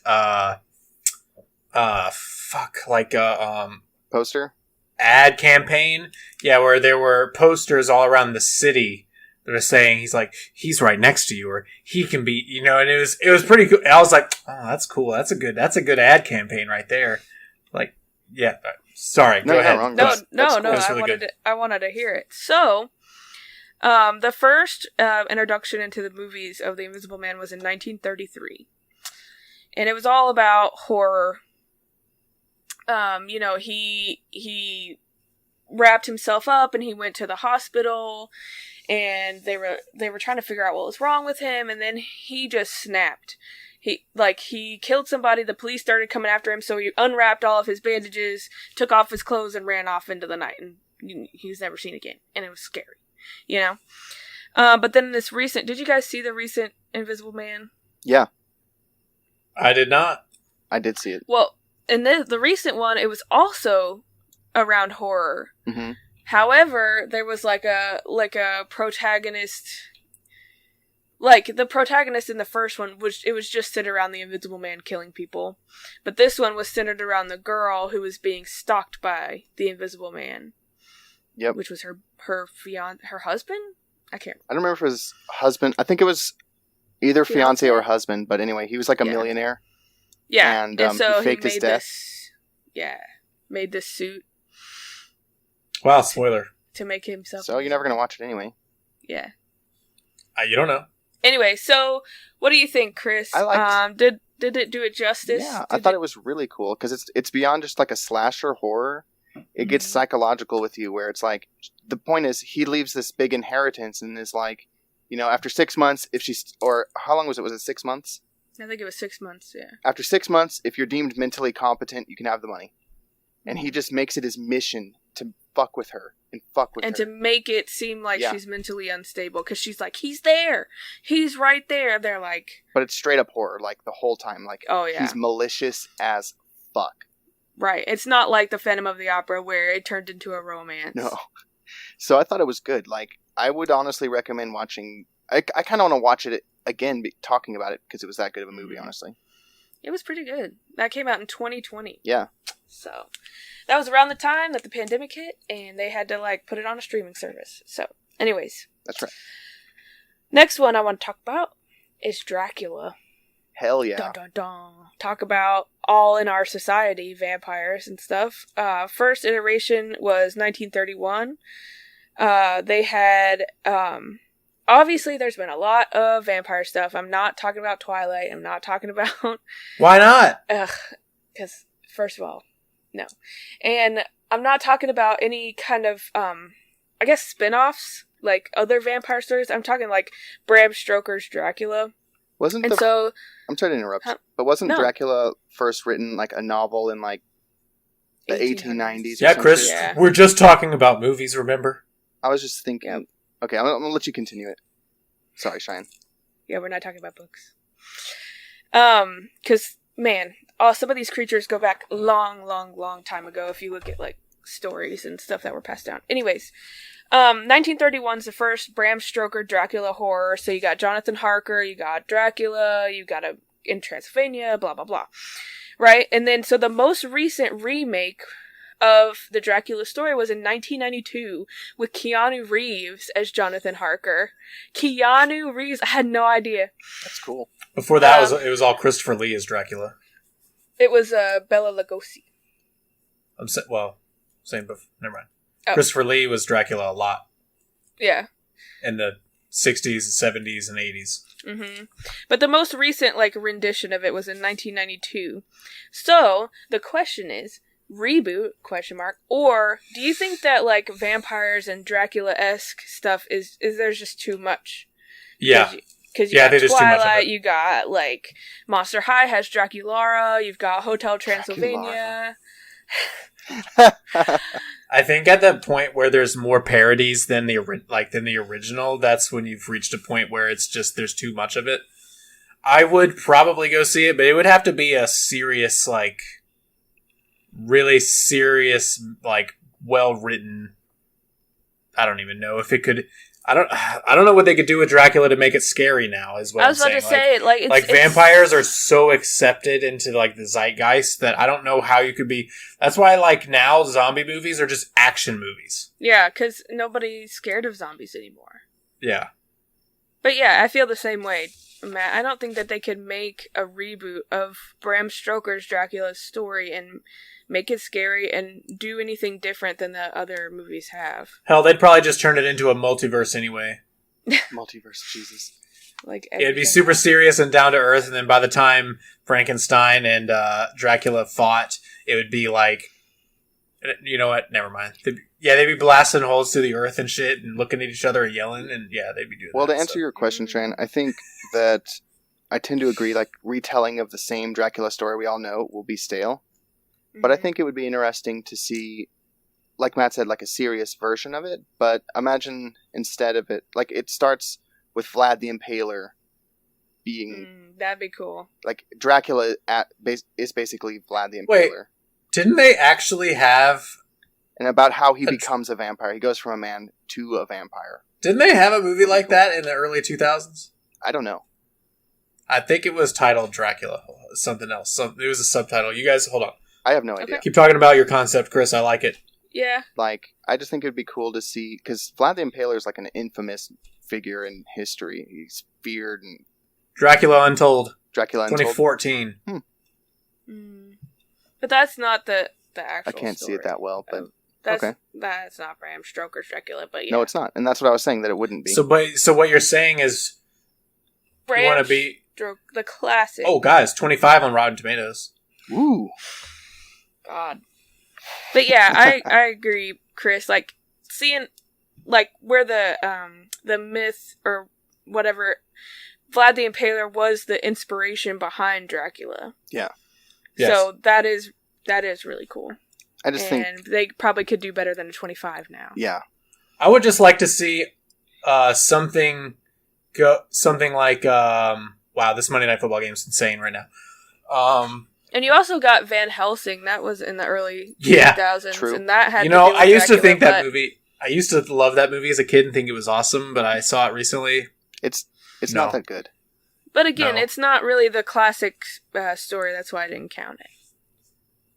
Poster? ad campaign. Yeah, where there were posters all around the city that were saying he's right next to you, or he can be, and it was pretty cool. I was like, oh, that's cool. That's a good ad campaign right there. Yeah, Sorry, No, go you're ahead. not wrong. No, That's no, That's really I wanted to hear it. So, the first introduction into the movies of The Invisible Man was in 1933. And it was all about horror. He wrapped himself up and he went to the hospital and they were trying to figure out what was wrong with him, and then he just snapped. He killed somebody, the police started coming after him, so he unwrapped all of his bandages, took off his clothes, and ran off into the night, and he was never seen again, and it was scary, But then did you guys see the recent Invisible Man? Yeah. I did not. I did see it. Well, in the recent one, it was also around horror. Mm-hmm. However, there was like a protagonist. Like, the protagonist in the first one, it was just centered around the Invisible Man killing people. But this one was centered around the girl who was being stalked by the Invisible Man. Yep. Which was her husband? I can't remember. I don't remember if it was husband. I think it was either fiance or husband, but anyway, he was like a millionaire. Yeah. And so he faked his death. Made this suit. Wow, spoiler. To make himself... So you're never going to watch it anyway. Yeah. You don't know. Anyway, so what do you think, Chris? I liked... Did it do it justice? Yeah, I thought it was really cool because it's beyond just like a slasher horror. It gets psychological with you, where it's like, the point is he leaves this big inheritance and is like, after 6 months, or how long was it? Was it 6 months? I think it was 6 months, yeah. After 6 months, if you're deemed mentally competent, you can have the money. And he just makes it his mission to fuck with her and to make it seem like she's mentally unstable, because she's like, he's there, he's right there. They're like, but it's straight up horror, like the whole time. Like, oh yeah, he's malicious as fuck. Right. It's not like the Phantom of the Opera where it turned into a romance. No. So I thought it was good. Like, I would honestly recommend watching. I kind of want to watch it again, talking about it, because it was that good of a movie. Honestly, it was pretty good. That came out in 2020. Yeah. So that was around the time that the pandemic hit, and they had to put it on a streaming service. So, anyways, that's right. Next one I want to talk about is Dracula. Hell yeah! Dun, dun, dun. Talk about all in our society, vampires and stuff. First iteration was 1931. They had obviously there's been a lot of vampire stuff. I'm not talking about Twilight. I'm not talking about. Why not? Because first of all, no. And I'm not talking about any kind of, I guess, spin-offs, like other vampire stories. I'm talking like Bram Stoker's Dracula. I'm sorry to interrupt, but wasn't Dracula first written like a novel in like the 1890s? Yeah, Chris, we're just talking about movies, remember? I was just thinking. Yep. Okay, I'm going to let you continue it. Sorry, Cheyenne. Yeah, we're not talking about books. Because, man, some of these creatures go back long time ago if you look at, stories and stuff that were passed down. Anyways, 1931 is the first Bram Stoker Dracula horror. So you got Jonathan Harker, you got Dracula, you got in Transylvania, blah, blah, blah. Right? And then, so the most recent remake of the Dracula story was in 1992 with Keanu Reeves as Jonathan Harker. Keanu Reeves, I had no idea. That's cool. Before that, it was all Christopher Lee as Dracula. It was Bela Lugosi. Same, but never mind. Oh. Christopher Lee was Dracula a lot. Yeah. In the 60s, 70s, and 80s. Mm-hmm. But the most recent, rendition of it was in 1992. So, the question is, reboot, ? Or do you think that, vampires and Dracula-esque stuff is there's just too much? Yeah. Because you got Twilight, you got, Monster High has Draculaura, you've got Hotel Transylvania. I think at the point where there's more parodies than the original, that's when you've reached a point where it's just there's too much of it. I would probably go see it, but it would have to be a serious, really serious, well written. I don't even know if it could. I don't know what they could do with Dracula to make it scary now. Is what I was I'm about saying. to say, vampires are so accepted into the zeitgeist that I don't know how you could be. That's why now zombie movies are just action movies. Yeah, because nobody's scared of zombies anymore. Yeah, but yeah, I feel the same way, Matt. I don't think that they could make a reboot of Bram Stoker's Dracula's story and make it scary, and do anything different than the other movies have. Hell, they'd probably just turn it into a multiverse anyway. Multiverse, Jesus. Like It'd be super serious and down to earth, and then by the time Frankenstein and Dracula fought, it would be like, you know what? Never mind. They'd be blasting holes through the earth and shit, and looking at each other and yelling, and they'd be doing. Well, that, to answer your question, Cheyenne, I think that I tend to agree. Like, retelling of the same Dracula story we all know will be stale, but I think it would be interesting to see, like Matt said, like a serious version of it. But imagine instead of it, like it starts with Vlad the Impaler being that'd be cool. Like Dracula is basically Vlad the Impaler. Wait, didn't they actually have? And about how he becomes a vampire. He goes from a man to a vampire. Didn't they have a movie like that in the early 2000s? I don't know. I think it was titled Dracula. Something else. It was a subtitle. You guys, hold on. I have no idea. Keep talking about your concept, Chris. I like it. Yeah. Like, I just think it'd be cool to see, because Vlad the Impaler is like an infamous figure in history. He's feared and... Dracula Untold. Dracula Untold. 2014. But that's not the actual I can't story. see it that well, but... That's not Bram Stoker's Dracula, but yeah. No, it's not. And that's what I was saying, that it wouldn't be. So what you're saying is... Bram you want to be... the classic. Oh, guys, 25 on Rotten Tomatoes. Ooh. God. But yeah, I agree, Chris. Like, seeing, like, where the myth or whatever, Vlad the Impaler was the inspiration behind Dracula. Yeah. Yes. So that is really cool. I just think... And they probably could do better than a 25 now. Yeah. I would just like to see something like... wow, this Monday Night Football game is insane right now. And you also got Van Helsing. That was in the early 2000s. True. And that had I used to think that movie... I used to love that movie as a kid and think it was awesome, but I saw it recently. It's not that good. But again, it's not really the classic story. That's why I didn't count it.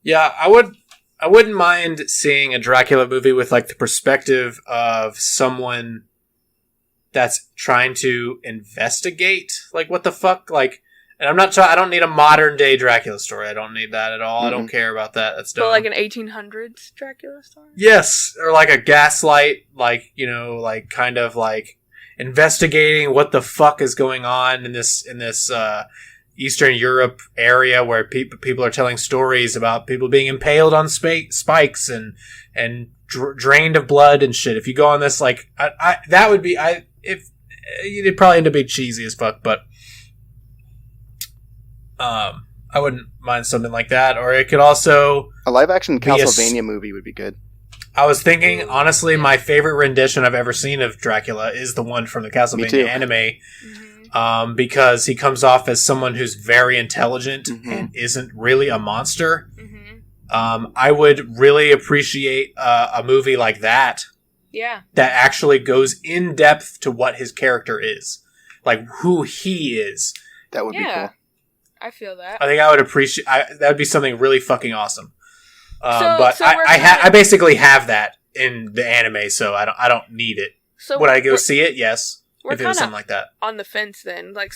Yeah, I wouldn't mind seeing a Dracula movie with like the perspective of someone that's trying to investigate, like, what the fuck, like, and I don't need a modern day Dracula story. I don't need that at all. I don't care about that. That's dumb. But like an 1800s Dracula story? Yes, or like a Gaslight, like, like kind of like investigating what the fuck is going on in this Eastern Europe area where people are telling stories about people being impaled on spikes and drained of blood and shit. If you go on this, like, that would be, if it'd probably end up being cheesy as fuck, but I wouldn't mind something like that. Or it could also a live action Castlevania movie would be good. I was thinking, honestly, my favorite rendition I've ever seen of Dracula is the one from the Castlevania anime, because he comes off as someone who's very intelligent and isn't really a monster. I would really appreciate a movie like that. Yeah. That actually goes in depth to what his character is. Like, who he is. That would be cool. I feel that. I think I would appreciate... that would be something really fucking awesome. So I basically have that in the anime, so I don't need it. So would I go see it? Yes. If it was something like that. On the fence then. Like,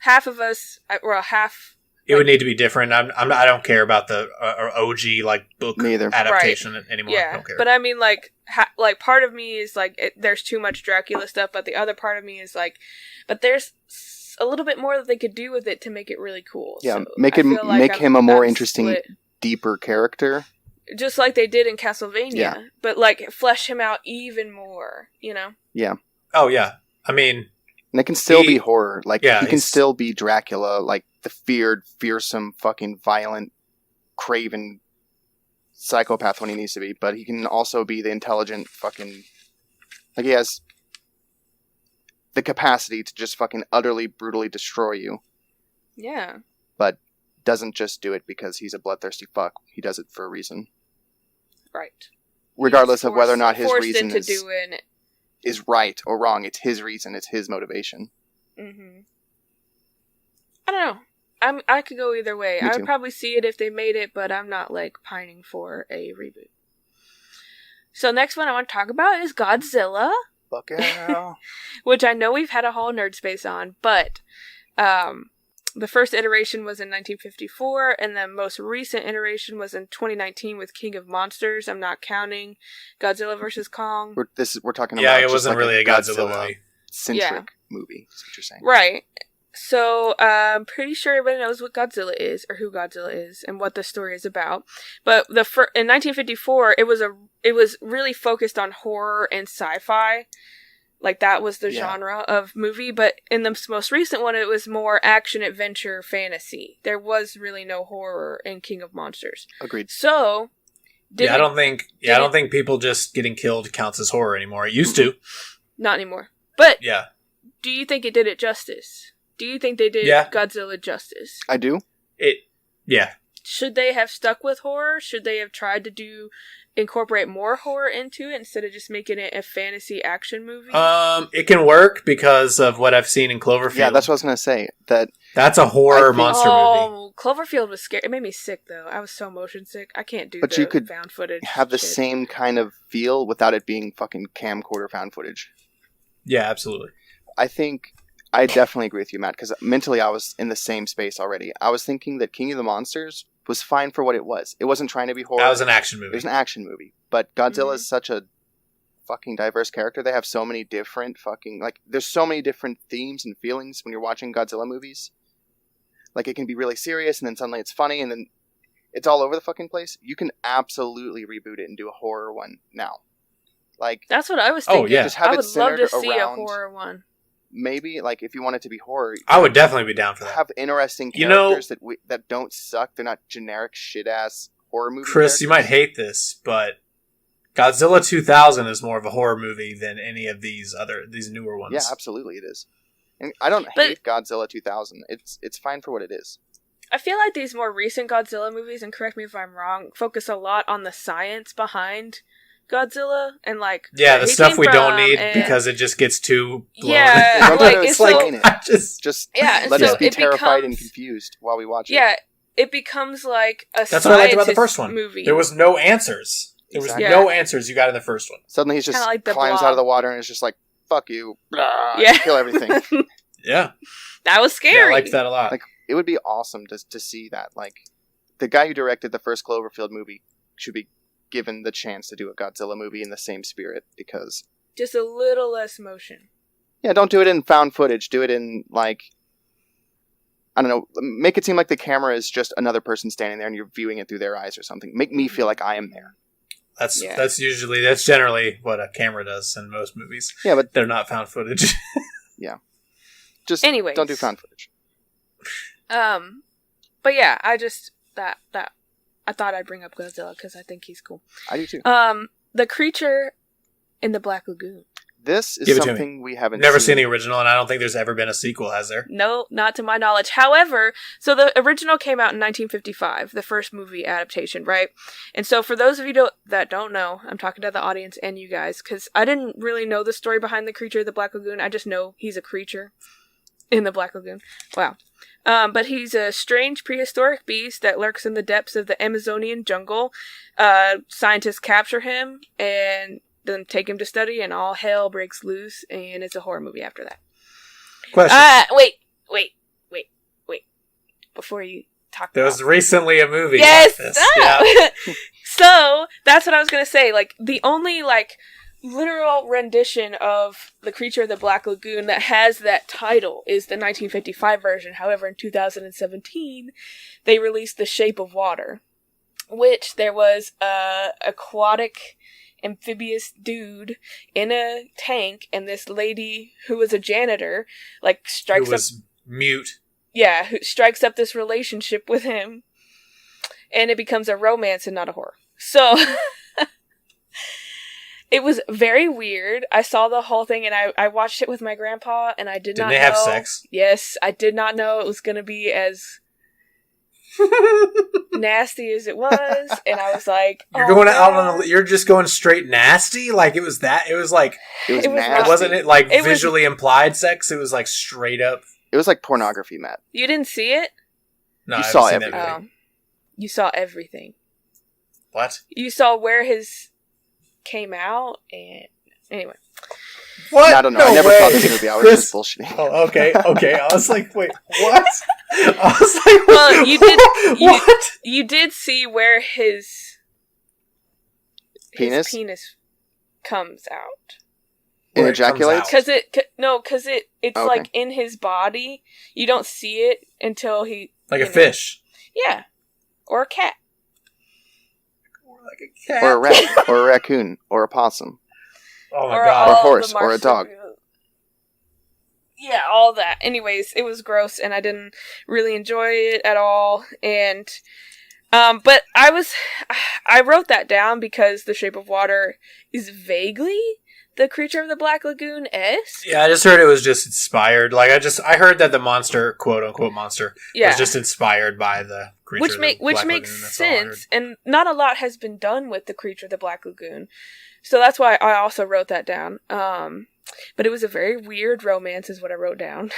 half of us, or half... It would need to be different. I don't care about the OG like book adaptation anymore. Yeah, I don't care. But I mean, like part of me is like, there's too much Dracula stuff, but the other part of me is like, but there's a little bit more that they could do with it to make it really cool. Yeah, so make him a more interesting, deeper character, just like they did in Castlevania. But like flesh him out even more. Yeah. Oh yeah. I mean, and it can still be horror. Like, he can still be Dracula, like the feared, fearsome, fucking violent, craven psychopath when he needs to be. But he can also be the intelligent fucking... Like, he has the capacity to just fucking utterly, brutally destroy you. Yeah. But doesn't just do it because he's a bloodthirsty fuck. He does it for a reason. Right. Regardless of whether or not his reason is right or wrong. It's his reason. It's his motivation. I don't know. I could go either way. I would probably see it if they made it, but I'm not like pining for a reboot. So next one I want to talk about is Godzilla. Fuck yeah. Which I know we've had a whole nerd space on, but The first iteration was in 1954, and the most recent iteration was in 2019 with King of Monsters. I'm not counting Godzilla vs. Kong. We're talking about Yeah, it wasn't really a Godzilla movie. Centric movie, is what you're saying. Right. So, I'm pretty sure everybody knows what Godzilla is, or who Godzilla is, and what the story is about. But in 1954, it was really focused on horror and sci-fi. Like, that was the genre of movie. But in the most recent one, it was more action, adventure, fantasy. There was really no horror in King of Monsters. Agreed. So, I don't think people just getting killed counts as horror anymore. It used to. Not anymore. But, yeah. Do you think it did it justice? Do you think they did Godzilla justice? I do. Yeah. Should they have stuck with horror? Should they have tried to incorporate more horror into it instead of just making it a fantasy action movie? It can work because of what I've seen in Cloverfield. Yeah, that's what I was going to say. That's a horror monster movie. Oh, Cloverfield was scary. It made me sick, though. I was so motion sick. I can't do but you could found footage. Have the same kind of feel without it being fucking camcorder found footage. Yeah, absolutely. I definitely agree with you, Matt, because mentally I was in the same space already. I was thinking that King of the Monsters was fine for what it was. It wasn't trying to be horror. That was an action movie. It was an action movie. But Godzilla is such a fucking diverse character. They have so many different there's so many different themes and feelings when you're watching Godzilla movies. Like, it can be really serious, and then suddenly it's funny, and then it's all over the fucking place. You can absolutely reboot it and do a horror one now. Like, that's what I was thinking. Oh, yeah. Just have I it would love to see a around, horror one. Maybe, like, if you want it to be horror, I would definitely be down for that. Have interesting characters that don't suck. They're not generic shit-ass horror movie Chris, characters. you might hate this, but Godzilla 2000 is more of a horror movie than any of these newer ones. Yeah, absolutely it is. And I don't hate Godzilla 2000. It's fine for what it is. I feel like these more recent Godzilla movies, and correct me if I'm wrong, focus a lot on the science behind Godzilla and the stuff we don't need because it just gets too blown. Yeah, it's just let us be terrified and confused while we watch it. Yeah, it becomes like a That's what I liked about the first one. Movie. There was no answers. There was no answers you got in the first one. Suddenly he's just climbs out of the water and is just like, "Fuck you!" Kill everything. Yeah, that was scary. Yeah, I liked that a lot. Like, it would be awesome to see that. Like, the guy who directed the first Cloverfield movie should be given the chance to do a Godzilla movie in the same spirit, because just a little less motion. Yeah, don't do it in found footage. Do it in, like, I don't know, make it seem like the camera is just another person standing there and you're viewing it through their eyes or something. Make me feel like I am there. That's generally what a camera does in most movies. Yeah, but they're not found footage. Yeah. Just anyways, don't do found footage. But yeah, I just I thought I'd bring up Godzilla because I think he's cool. I do too. The creature in the Black Lagoon. This is something we haven't never seen the original, and I don't think there's ever been a sequel, has there? No, not to my knowledge. However, so the original came out in 1955, the first movie adaptation, right? And so for those of you that don't know, I'm talking to the audience and you guys, because I didn't really know the story behind the creature of the Black Lagoon. I just know he's a creature in the Black Lagoon. Wow. But he's a strange prehistoric beast that lurks in the depths of the Amazonian jungle. Scientists capture him and then take him to study, and all hell breaks loose, and it's a horror movie after that. Question. Wait. Before you talk there was recently a movie. Yes! Like this. Yeah. So, that's what I was going to say. Like, the only, literal rendition of The Creature of the Black Lagoon that has that title is the 1955 version. However, in 2017, they released The Shape of Water, which there was a aquatic amphibious dude in a tank, and this lady who was a janitor strikes who was mute. Yeah, who strikes up this relationship with him, and it becomes a romance and not a horror. So it was very weird. I saw the whole thing, and I watched it with my grandpa, and I didn't know. Did they have sex? Yes, I did not know it was going to be as nasty as it was, and I was like, you're just going straight nasty? Like, it was that? It was like, it was nasty. Wasn't it like visually implied sex? It was like straight up. It was like pornography, Matt. You didn't see it? No, you saw everything. Oh. You saw everything. What? You saw where his came out, and anyway. What? No, I don't know. I never saw this movie. I was just bullshitting. Oh, okay. I was like, wait, what? I was like, Well, what? you did see where his Penis? penis comes out. It Where it comes ejaculates? out. Because it's Okay. like in his body. You don't see it until he Like a fish. Yeah, or a cat. Or like a cat. Or a rat, or a raccoon, or a possum. Oh my Or god. Or a all horse, the or a dog. Yeah, all that. Anyways, it was gross, and I didn't really enjoy it at all. And, but I wrote that down because The Shape of Water is vaguely the Creature of the Black Lagoon-esque. Yeah, I just heard it was just inspired. Like I heard that the monster, quote unquote monster, was just inspired by the creature. Which of the Black makes Lagoon. That's all I heard. sense, and not a lot has been done with the Creature of the Black Lagoon, so that's why I also wrote that down. But it was a very weird romance, is what I wrote down.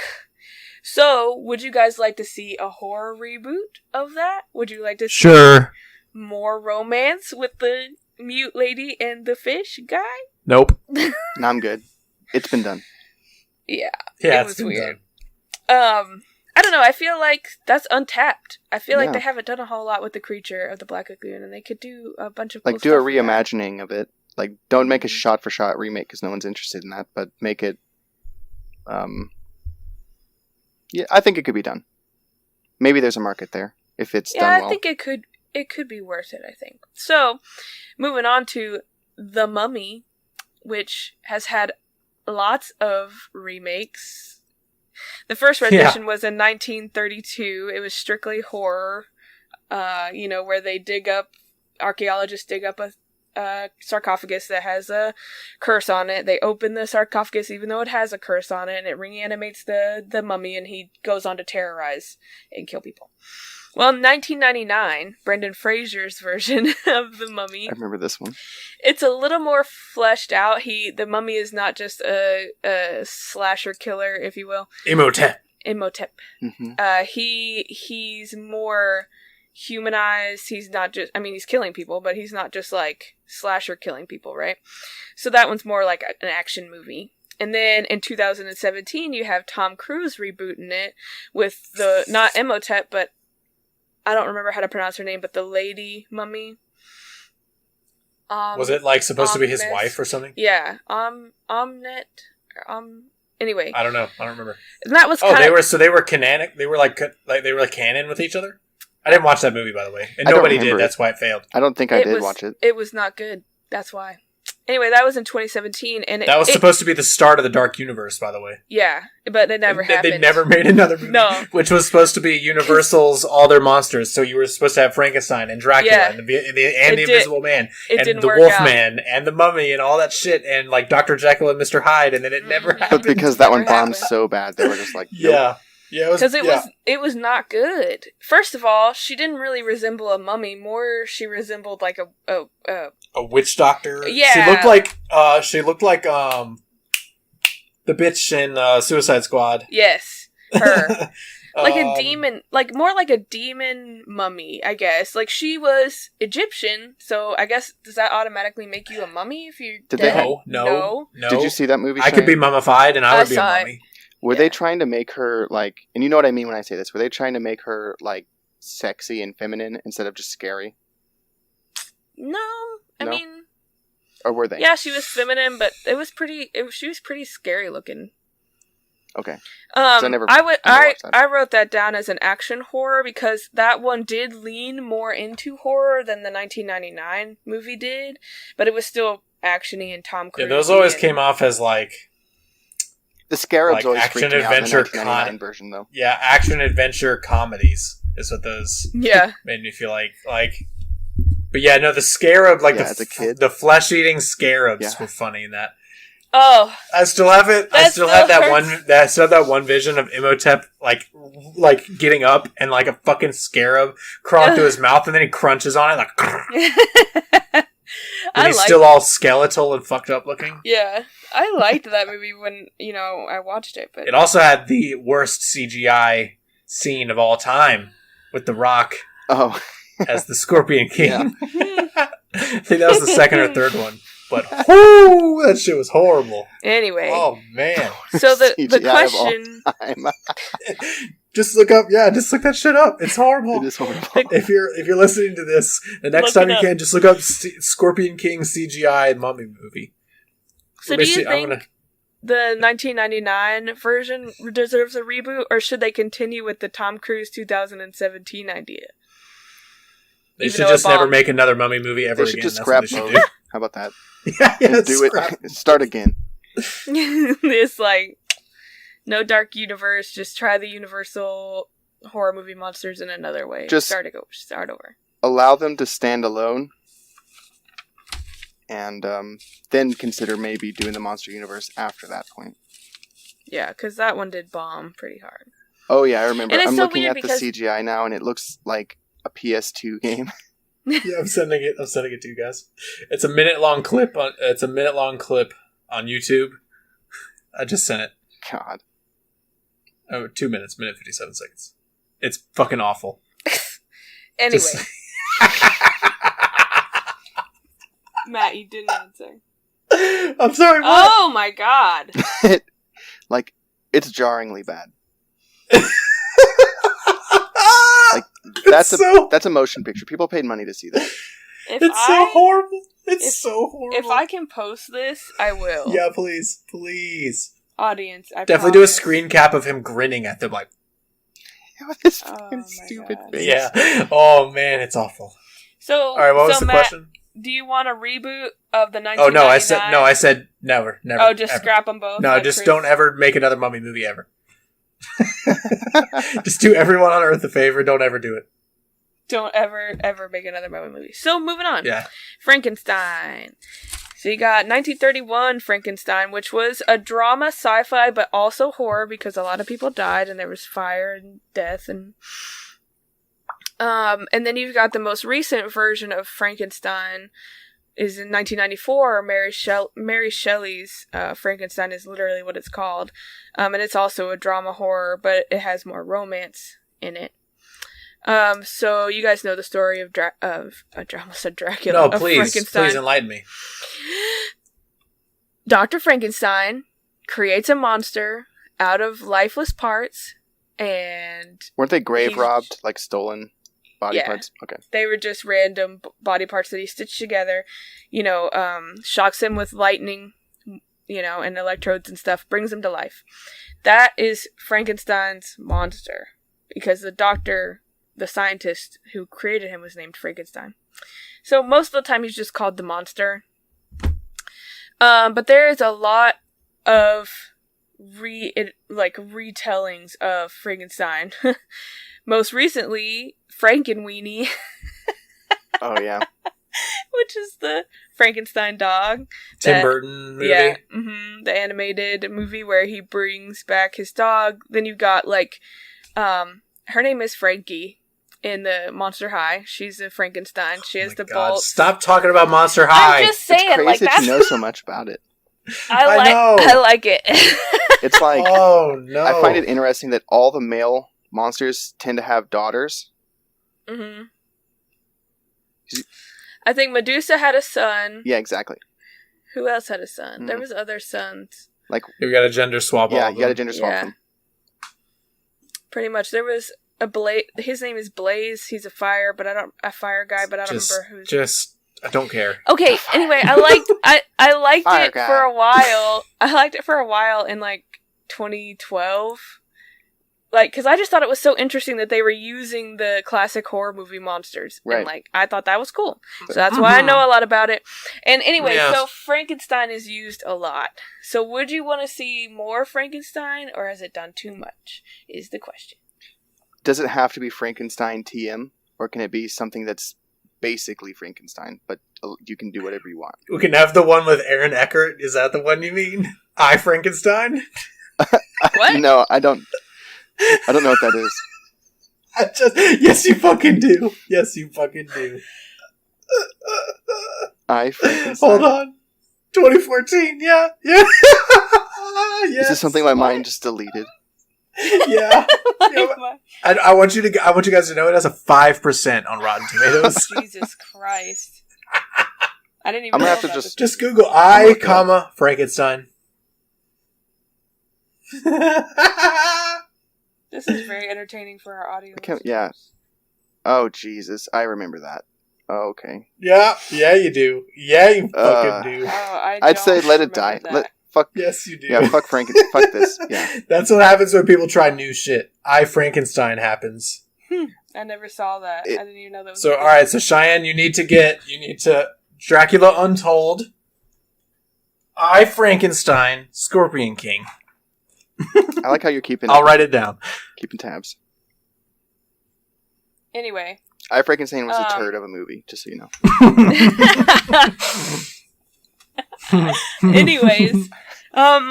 So, would you guys like to see a horror reboot of that? Would you like to see more romance with the mute lady and the fish guy? Nope. No, I'm good. It's been done. Yeah, Yeah, it was weird. I don't know. I feel like that's untapped. I feel like they haven't done a whole lot with the Creature of the Black Lagoon, and they could do a bunch of cool Like, do a stuff with that. reimagining of it. Like, don't make a shot-for-shot remake because no one's interested in that, but make it... Yeah, I think it could be done. Maybe there's a market there, if it's done well. I think it could be worth it, I think. So, moving on to The Mummy, which has had lots of remakes. The first rendition was in 1932. It was strictly horror, where archaeologists dig up a sarcophagus that has a curse on it. They open the sarcophagus even though it has a curse on it, and it reanimates the mummy, and he goes on to terrorize and kill people. Well, in 1999, Brendan Fraser's version of The Mummy, I remember this one. it's a little more fleshed out. The mummy is not just a slasher killer, if you will. Imhotep. Mm-hmm. He's more humanized. He's not just, he's killing people, but he's not just like slasher killing people, right? So that one's more like an action movie. And then in 2017, you have Tom Cruise rebooting it with not Imhotep, but I don't remember how to pronounce her name, but the lady mummy. Was it like supposed to be his wife or something? Yeah. Anyway. I don't know. I don't remember. And that was they were canonic. They were like canon with each other. I didn't watch that movie, by the way, and nobody did. That's why it failed. I don't think I did watch it. It was not good. That's why. Anyway, that was in 2017, and that was supposed to be the start of the Dark Universe, by the way. Yeah, but it never happened. They never made another movie, which was supposed to be Universal's all their monsters. So you were supposed to have Frankenstein and Dracula and the Invisible Man and the Wolfman and the Mummy and all that shit and like Dr. Jekyll and Mr. Hyde, and then it never happened. But because that one bombed so bad, they were just like, nope. Yeah, because it was not good. First of all, she didn't really resemble a mummy. More, she resembled like a witch doctor. Yeah, she looked like the bitch in Suicide Squad. Yes, her like a demon, more like a demon mummy. I guess like she was Egyptian, so I guess does that automatically make you a mummy if you're dead? No. Did you see that movie? I could be mummified and I would be a mummy. Were they trying to make her, like... And you know what I mean when I say this. Were they trying to make her, like, sexy and feminine instead of just scary? No. I mean... Or were they? Yeah, she was feminine, but she was pretty scary looking. Okay. I wrote that down as an action horror because that one did lean more into horror than the 1999 movie did, but it was still actiony and Tom Cruise. Yeah, those always came off as, like... The Scarabs always action freaked me adventure out in the 1999 version, though. Yeah, action adventure comedies is what those made me feel like. But yeah, no, the scarab, as a kid. the flesh-eating scarabs were funny in that. Oh, I still have it. I still have that one vision of Imhotep like getting up and like a fucking scarab crawling through his mouth, and then he crunches on it like. And he's still all skeletal and fucked up looking. Yeah, I liked that movie when I watched it. But it also had the worst CGI scene of all time with The Rock as the Scorpion King. I think that was the second or third one. But that shit was horrible. Anyway. Oh man. So the question Just look up. Yeah, just look that shit up. It's horrible. It is horrible. If you're listening to this, the next Look time it you up. can, just look up Scorpion King CGI Mummy movie. So do you think the 1999 version deserves a reboot, or should they continue with the Tom Cruise 2017 idea? They Even should though just it never bombed. make another Mummy movie ever They should again. just That's scrap what they should both. do. How about that? Yeah, And do scrap. it. Start again. It's like no dark universe. Just try the Universal horror movie monsters in another way. Just- start over. Allow them to stand alone. And then consider maybe doing the Monster Universe after that point. Yeah, because that one did bomb pretty hard. Oh yeah, I remember. And it's I'm so looking weird at because- the CGI now, and it looks like a PS2 game. Yeah, I'm sending it to you guys. It's a minute-long clip on YouTube. I just sent it. God. Oh, 2 minutes, minute 57 seconds. It's fucking awful. Anyway, Just- Matt, you didn't answer. I'm sorry. What? Oh my god! Like, it's jarringly bad. That's a motion picture. People paid money to see that. If so horrible. It's if- so horrible. If I can post this, I will. Yeah, please. Audience, I Definitely do a promise. screen cap of him grinning at them, like, With this Oh fucking my stupid God. face. yeah. Oh man, it's awful. So, All right, what was the Matt, question? do you want a reboot of the 1999? Oh no, I said never. Oh, just ever. scrap them both. No, like just Chris? don't ever make another Mummy movie ever. Just do everyone on Earth a favor. Don't ever do it. Don't ever make another Mummy movie. So moving on. Yeah. Frankenstein. So you got 1931 Frankenstein, which was a drama, sci-fi, but also horror because a lot of people died and there was fire and death and then you've got the most recent version of Frankenstein is in 1994. Mary Shelley's Frankenstein is literally what it's called, and it's also a drama horror, but it has more romance in it. So you guys know the story of Dracula. No, of please Frankenstein. enlighten me. Dr. Frankenstein creates a monster out of lifeless parts, and Weren't they grave He's- robbed, like stolen body Yeah. parts? Okay. they were just random body parts that he stitched together, shocks him with lightning, and electrodes and stuff, brings him to life. That is Frankenstein's monster, because the scientist who created him was named Frankenstein. So most of the time he's just called the monster. But there is a lot of retellings of Frankenstein. Most recently, Frankenweenie, Oh yeah. which is the Frankenstein Dog. Tim Burton movie. Yeah, the animated movie where he brings back his dog. Then you've got her name is Frankie in the Monster High. She's a Frankenstein. She has Oh my the God, bolt. stop talking about Monster High. I'm just It's saying, crazy like that that's you know so much about it. I know. I like it. It's like Oh no! I find it interesting that all the male monsters tend to have daughters. hmm I think Medusa had a son. Yeah, exactly. Who else had a son? There Mm. was other sons. We got a gender swap. Yeah, all of you got to them. gender swap Yeah. them. Pretty much. There was a Blaze. His name is Blaze. He's a fire guy, but I don't remember who's. I don't care. Okay. Anyway, I liked Fire it guy. for a while. I liked it for a while in 2012. Because I just thought it was so interesting that they were using the classic horror movie monsters. Right. And I thought that was cool. So that's why I know a lot about it. And anyway, Yeah. so Frankenstein is used a lot. So would you want to see more Frankenstein, or has it done too much? Is the question. Does it have to be Frankenstein TM, or can it be something that's basically Frankenstein, but you can do whatever you want? We can have the one with Aaron Eckhart. Is that the one you mean? I Frankenstein? What? No, I don't know what that is. Yes, you fucking do. Yes, you fucking do. I Frankenstein. Hold on. 2014. Yeah. Yes. Is this something my mind just deleted? Yeah. I want you guys to know it has a 5% on Rotten Tomatoes. Jesus Christ. I didn't even I'm gonna know have to about just- this. Just Google I'm looking Frankenstein. This is very entertaining for our audience. Yeah. Oh, Jesus. I remember that. Oh, okay. Yeah, you do. Yeah, you fucking do. I'd say let it die. Fuck. Yes, you do. Yeah, fuck Frankenstein. Fuck this. Yeah. That's what happens when people try new shit. Frankenstein happens. I never saw that. I didn't even know that was So, alright, so Cheyenne, you need to Dracula Untold, Frankenstein, Scorpion King. I like how you're keeping I'll write it down. Keeping tabs. Anyway. Frankenstein was a turd of a movie, just so you know. Anyways,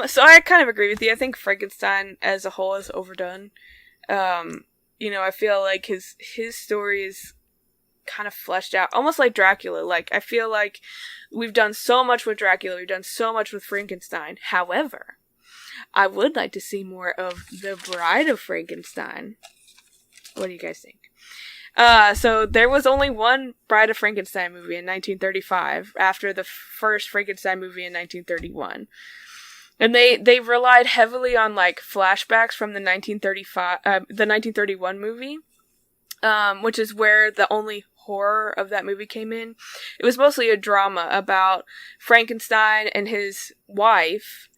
so I kind of agree with you. I think Frankenstein as a whole is overdone. I feel like his story is kind of fleshed out, almost like Dracula. Like, I feel like we've done so much with Dracula, we've done so much with Frankenstein. However, I would like to see more of the Bride of Frankenstein. What do you guys think? So there was only one Bride of Frankenstein movie in 1935 after the first Frankenstein movie in 1931. And they relied heavily on like flashbacks from the 1931 movie, which is where the only horror of that movie came in. It was mostly a drama about Frankenstein and his wife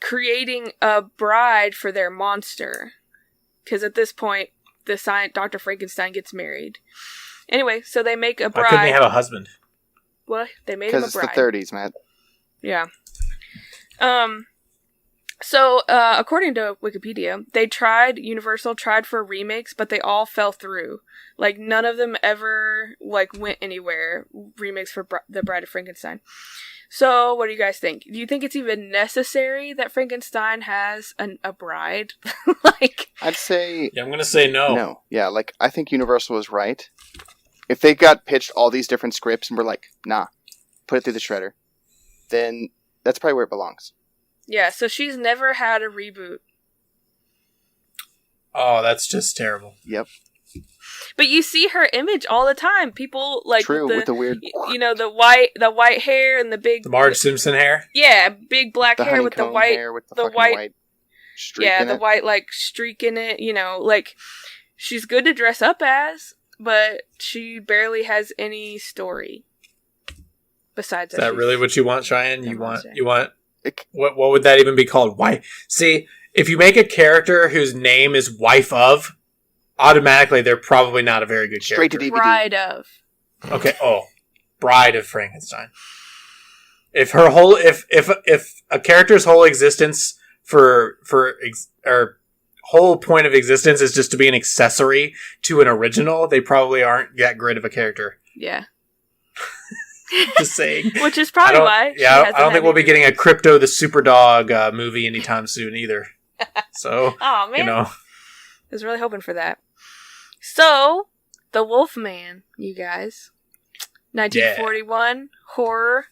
creating a bride for their monster. Because at this point, Dr. Frankenstein gets married. Anyway, so they make a bride. Why couldn't they have a husband? Well, they made him a bride. Because it's the 30s, Matt. Yeah. So, according to Wikipedia, Universal tried for remakes, but they all fell through. Like, none of them ever, went anywhere, remakes for The Bride of Frankenstein. So, what do you guys think? Do you think it's even necessary that Frankenstein has a bride? I'd say... Yeah, I'm gonna say no. No. Yeah, I think Universal was right. If they got pitched all these different scripts and were like, nah, put it through the shredder, then that's probably where it belongs. Yeah, so she's never had a reboot. Oh, that's just terrible. Yep. But you see her image all the time. People with the weird, the white hair and the Marge Simpson hair. Yeah, big black hair with the white hair with the white streak in the it. white streak in it. She's good to dress up as, but she barely has any story. Besides, Is that really what you want, Cheyenne? You want What would that even be called? Why? See, if you make a character whose name is wife of, automatically they're probably not a very good character. Straight to DVD. Bride of. Okay. Oh, Bride of Frankenstein. If a character's whole existence or whole point of existence is just to be an accessory to an original, they probably aren't that great of a character. Yeah. Just saying. Which is probably why. Yeah, I don't think we'll be getting a Crypto the Superdog movie anytime soon either. So, oh man, I was really hoping for that. So, the Wolfman, you guys, 1941 horror.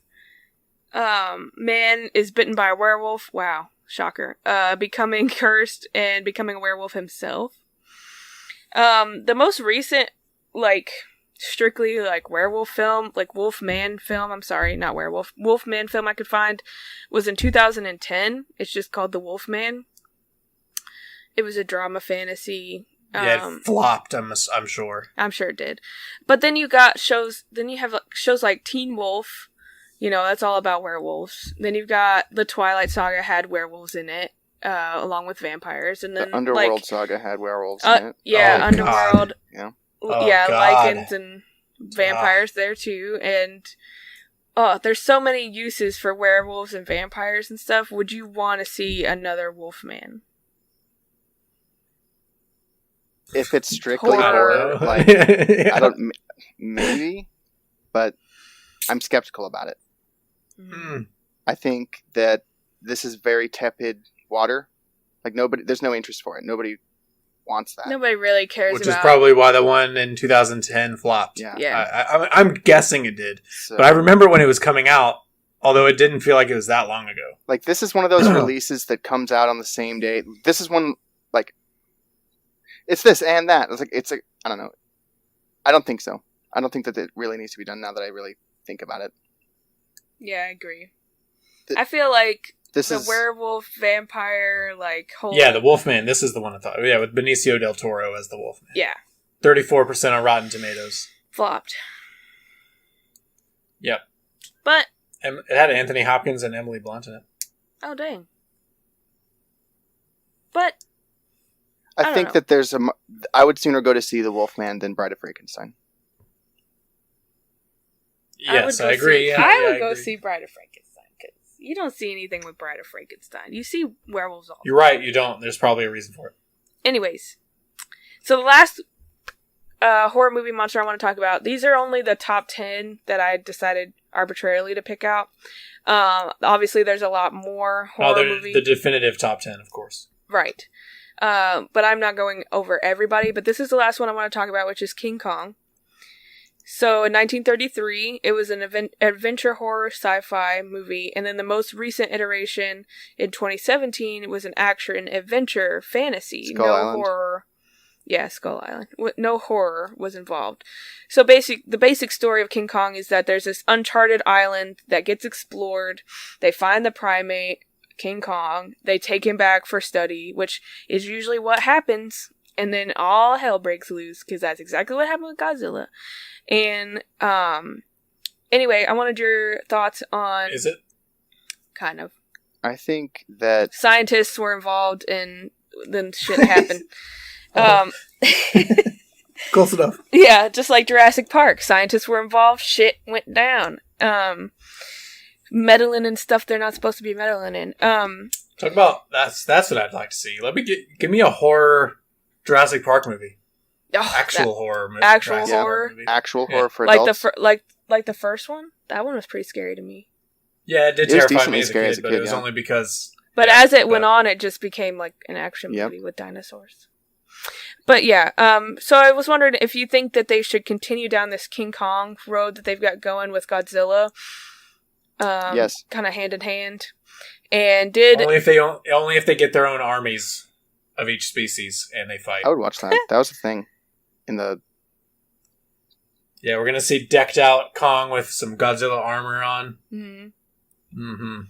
Man is bitten by a werewolf. Wow, shocker. Becoming cursed and becoming a werewolf himself. The most recent, strictly werewolf film, Wolfman film, I'm sorry, not werewolf, Wolfman film I could find was in 2010. It's just called The Wolfman. It was a drama fantasy. Yeah, it flopped, I'm sure. I'm sure it did. But then you got shows, you have shows like Teen Wolf, that's all about werewolves. Then you've got the Twilight Saga had werewolves in it, along with vampires. And then the Underworld Saga had werewolves in it. Yeah, Oh, Underworld. God. Yeah. Oh, yeah, God. Lycans and vampires there too, and there's so many uses for werewolves and vampires and stuff. Would you want to see another Wolfman? If it's strictly Horror. horror, Yeah. I don't, maybe, but I'm skeptical about it. Hmm. I think that this is very tepid water. There's no interest for it. Nobody wants that. Nobody really cares Which about. is probably why the one in 2010 flopped. Yeah. I'm guessing it did. So, But I remember when it was coming out, although it didn't feel like it was that long ago. this is one of those releases that comes out on the same day. This is one, it's this and that. I don't know. I don't think so. I don't think that it really needs to be done now that I really think about it. Yeah, I agree. I feel like the werewolf vampire whole. Yeah, the Wolfman. This is the one I thought. Yeah, with Benicio del Toro as the Wolfman. Yeah. 34% on Rotten Tomatoes. Flopped. Yep. But it had Anthony Hopkins and Emily Blunt in it. Oh dang. But I think that there's I would sooner go to see The Wolfman than Bride of Frankenstein. Yes, I agree. I would go see Bride of Frankenstein because you don't see anything with Bride of Frankenstein. You see werewolves all. You're right. You don't. There's probably a reason for it. Anyways, so the last horror movie monster I want to talk about. These are only the top 10 that I decided arbitrarily to pick out. Obviously, there's a lot more horror movies. The definitive top 10, of course. Right. But I'm not going over everybody. But this is the last one I want to talk about, which is King Kong. So in 1933, it was an adventure horror sci-fi movie, and then the most recent iteration in 2017 was an action adventure fantasy. Skull Island. Horror. Yeah, Skull Island. No horror was involved. So the basic story of King Kong is that there's this uncharted island that gets explored. They find the primate, King Kong. They take him back for study, which is usually what happens. And then all hell breaks loose, because that's exactly what happened with Godzilla. And, anyway, I wanted your thoughts on... Is it? Kind of. I think that... Scientists were involved and then shit happened. Close enough. Yeah, just like Jurassic Park. Scientists were involved, shit went down. Meddling in stuff they're not supposed to be meddling in. Talk about... That's what I'd like to see. Give me a horror Jurassic Park movie. Actual horror movie. Actual horror? Movie. Actual horror for adults? Like the first one? That one was pretty scary to me. Yeah, it did terrify me as a kid, but it was only because... But as it went on, it just became like an action movie with dinosaurs. But yeah, so I was wondering if you think that they should continue down this King Kong road that they've got going with Godzilla. Yes. Kind of hand in hand. And did... Only if they get their own armies of each species and they fight. I would watch that. That was the thing. Yeah, we're gonna see decked out Kong with some Godzilla armor on.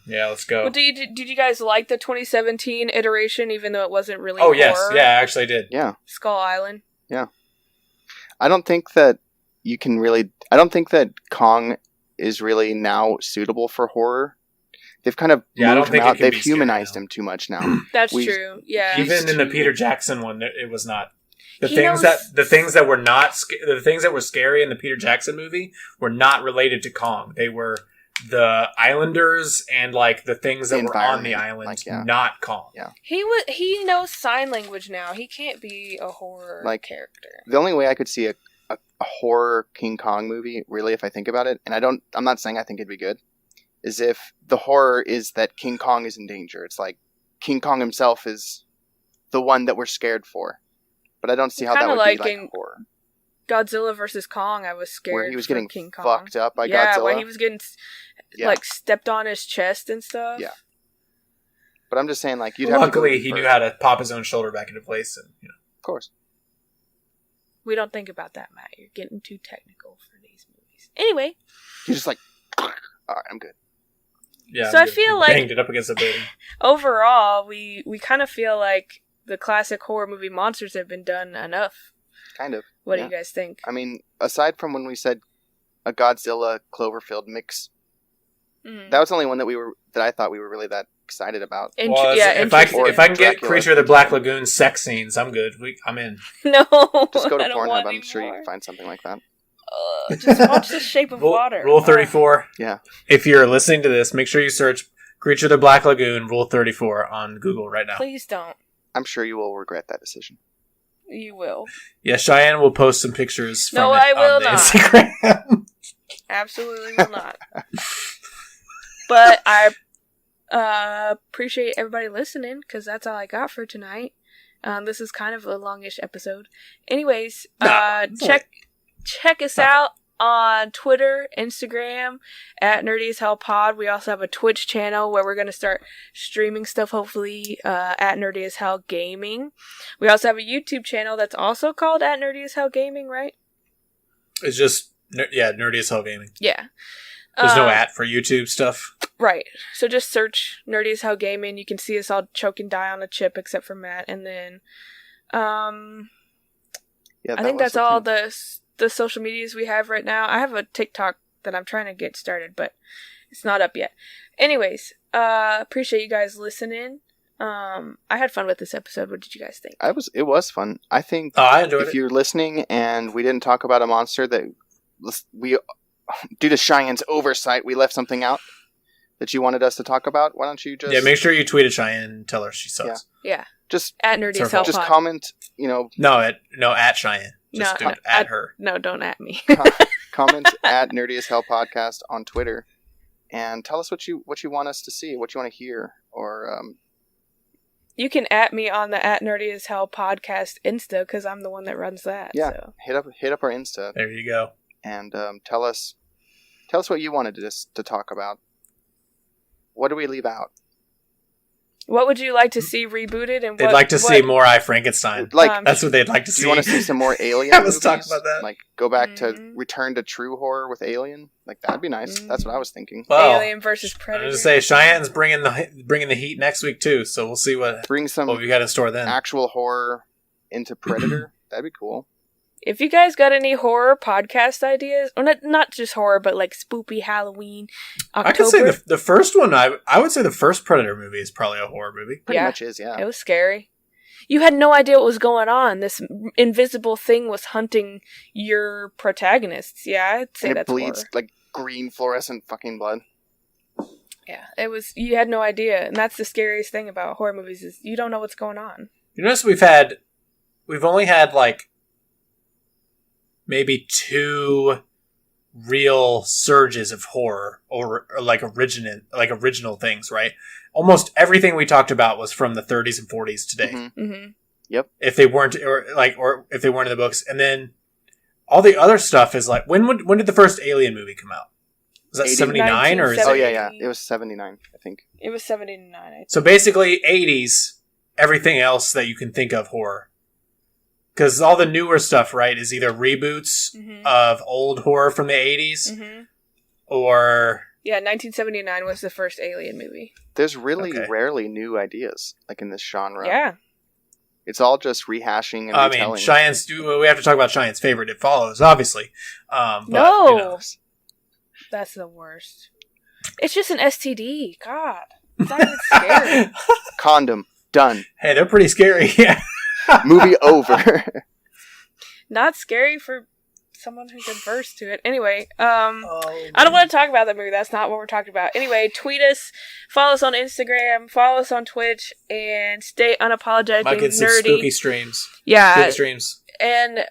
Yeah, let's go. Well, did you guys like the 2017 iteration, even though it wasn't really? Oh yes, horror? yeah, I actually did. Yeah, Skull Island. Yeah, I don't think that you can really. I don't think that Kong is really now suitable for horror. They've kind of moved him out. They've humanized him too much now. That's true. Yeah. Even in the Peter Jackson one, it was not. The things that were scary in the Peter Jackson movie were not related to Kong. They were the islanders and like the things that were on the island, not Kong. Yeah. He knows sign language now. He can't be a horror character. The only way I could see a horror King Kong movie, really, if I think about it, and I'm not saying I think it'd be good, is if the horror is that King Kong is in danger. It's like King Kong himself is the one that we're scared for. But I don't see how that would be like horror. Godzilla versus Kong, I was scared where he was getting King Kong. Fucked up by Godzilla. Yeah, where he was getting stepped on his chest and stuff. Yeah. But I'm just saying, like, luckily he knew how to pop his own shoulder back into place, and of course. We don't think about that, Matt. You're getting too technical for these movies. Anyway, he's just like, all right, I'm good. Yeah. So I feel like banged it up against the building. Overall, we kind of feel like the classic horror movie monsters have been done enough. Kind of. What do you guys think? I mean, aside from when we said a Godzilla Cloverfield mix, that was the only one that I thought we were really that excited about. If I can get Creature of the Black Lagoon sex scenes, I'm good. I'm in. No, just go to Pornhub. I'm sure you can find something like that. Just watch The Shape of Water. Rule 34. Yeah. If you're listening to this, make sure you search Creature of the Black Lagoon Rule 34 on Google right now. Please don't. I'm sure you will regret that decision. You will. Yeah, Cheyenne will post some pictures from it I will on not. Instagram. Absolutely will not. But I appreciate everybody listening, because that's all I got for tonight. This is kind of a longish episode. Anyways, check us out on Twitter, Instagram, at Nerdy as Hell Pod. We also have a Twitch channel where we're going to start streaming stuff, hopefully, at Nerdy as Hell Gaming. We also have a YouTube channel that's also called at Nerdy as Hell Gaming, right? It's just, Nerdy as Hell Gaming. Yeah. There's no at for YouTube stuff. Right. So just search Nerdy as Hell Gaming. You can see us all choke and die on a chip except for Matt. And then I think that's all the social medias we have right now. I have a TikTok that I'm trying to get started, but it's not up yet. Anyways, appreciate you guys listening. I had fun with this episode. What did you guys think? It was fun. I think I enjoyed if you're listening and we didn't talk about a monster that we, due to Cheyenne's oversight, we left something out that you wanted us to talk about. Why don't you just... Yeah, make sure you tweet at Cheyenne and tell her she sucks. Yeah. Just at Nerdy as Hell just Pod. comment, No, at Cheyenne. Just do it at her. No, don't at me. Comment at Nerdy as Hell Podcast on Twitter and tell us what you want us to see, what you want to hear, or... You can at me on the at Nerdy as Hell Podcast Insta, because I'm the one that runs that. Yeah, so. hit up our Insta. There you go. And tell us what you wanted to talk about. What do we leave out? What would you like to see rebooted? And they'd like to see more I, Frankenstein. That's what they'd like to see. You want to see some more Alien Let's talk about that. Like, go back to return to true horror with Alien? Like, that'd be nice. That's what I was thinking. Well, Alien versus Predator. I was going to say, Cheyenne's bringing the heat next week, too, so we'll see what we got in store then. Actual horror into Predator. That'd be cool. If you guys got any horror podcast ideas, or not just horror, but like spoopy Halloween, October. I could say the first one, I would say the first Predator movie is probably a horror movie. Pretty much is, yeah. It was scary. You had no idea what was going on. This invisible thing was hunting your protagonists. Yeah, I'd say that's horror. It bleeds like green fluorescent fucking blood. Yeah, it was. You had no idea, and that's the scariest thing about horror movies is you don't know what's going on. You notice we've only had like maybe 2 real surges of horror or like original things, right? Almost everything we talked about was from the 30s and 40s today. Mm-hmm. Yep. If they weren't or if they weren't in the books, and then all the other stuff is like when did the first Alien movie come out? Was that 79 or is it? Oh yeah, it was 79, I think. It was 79. I think. So basically 80s, everything else that you can think of horror. Because all the newer stuff, right, is either reboots of old horror from the 80s or... Yeah, 1979 was the first Alien movie. There's really rarely new ideas, like in this genre. Yeah. It's all just rehashing and retelling. I mean, Cheyenne's... We have to talk about Cheyenne's favorite. It Follows, obviously. But, no! That's the worst. It's just an STD. God. It's not even scary. Condom. Done. Hey, they're pretty scary, yeah. Movie over. Not scary for someone who's adverse to it. Anyway, I don't want to talk about that movie. That's not what we're talking about. Anyway, tweet us, follow us on Instagram, follow us on Twitch, and stay unapologetically Might get some nerdy. spooky streams. Yeah. Spooky streams. And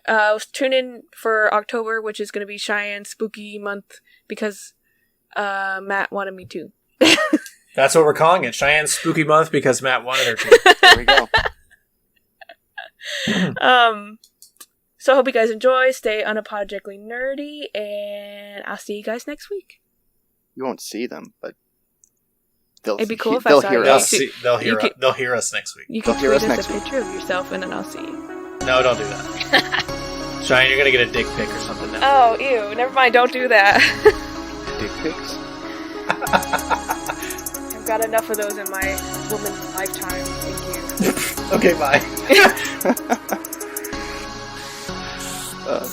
tune in for October, which is going to be Cheyenne Spooky Month, because Matt wanted me to. That's what we're calling it. Cheyenne Spooky Month, because Matt wanted her to. There we go. So I hope you guys enjoy. Stay unapologetically nerdy, and I'll see you guys next week. You won't see them, but it'd be cool if I saw you. They'll hear us next week. You can tweet us a picture of yourself, and then I'll see you. No, don't do that. Cheyenne, you're gonna get a dick pic or something now. Oh, ew! Never mind. Don't do that. Dick pics. I've got enough of those in my woman's lifetime. Thank you. Okay, bye. Oh,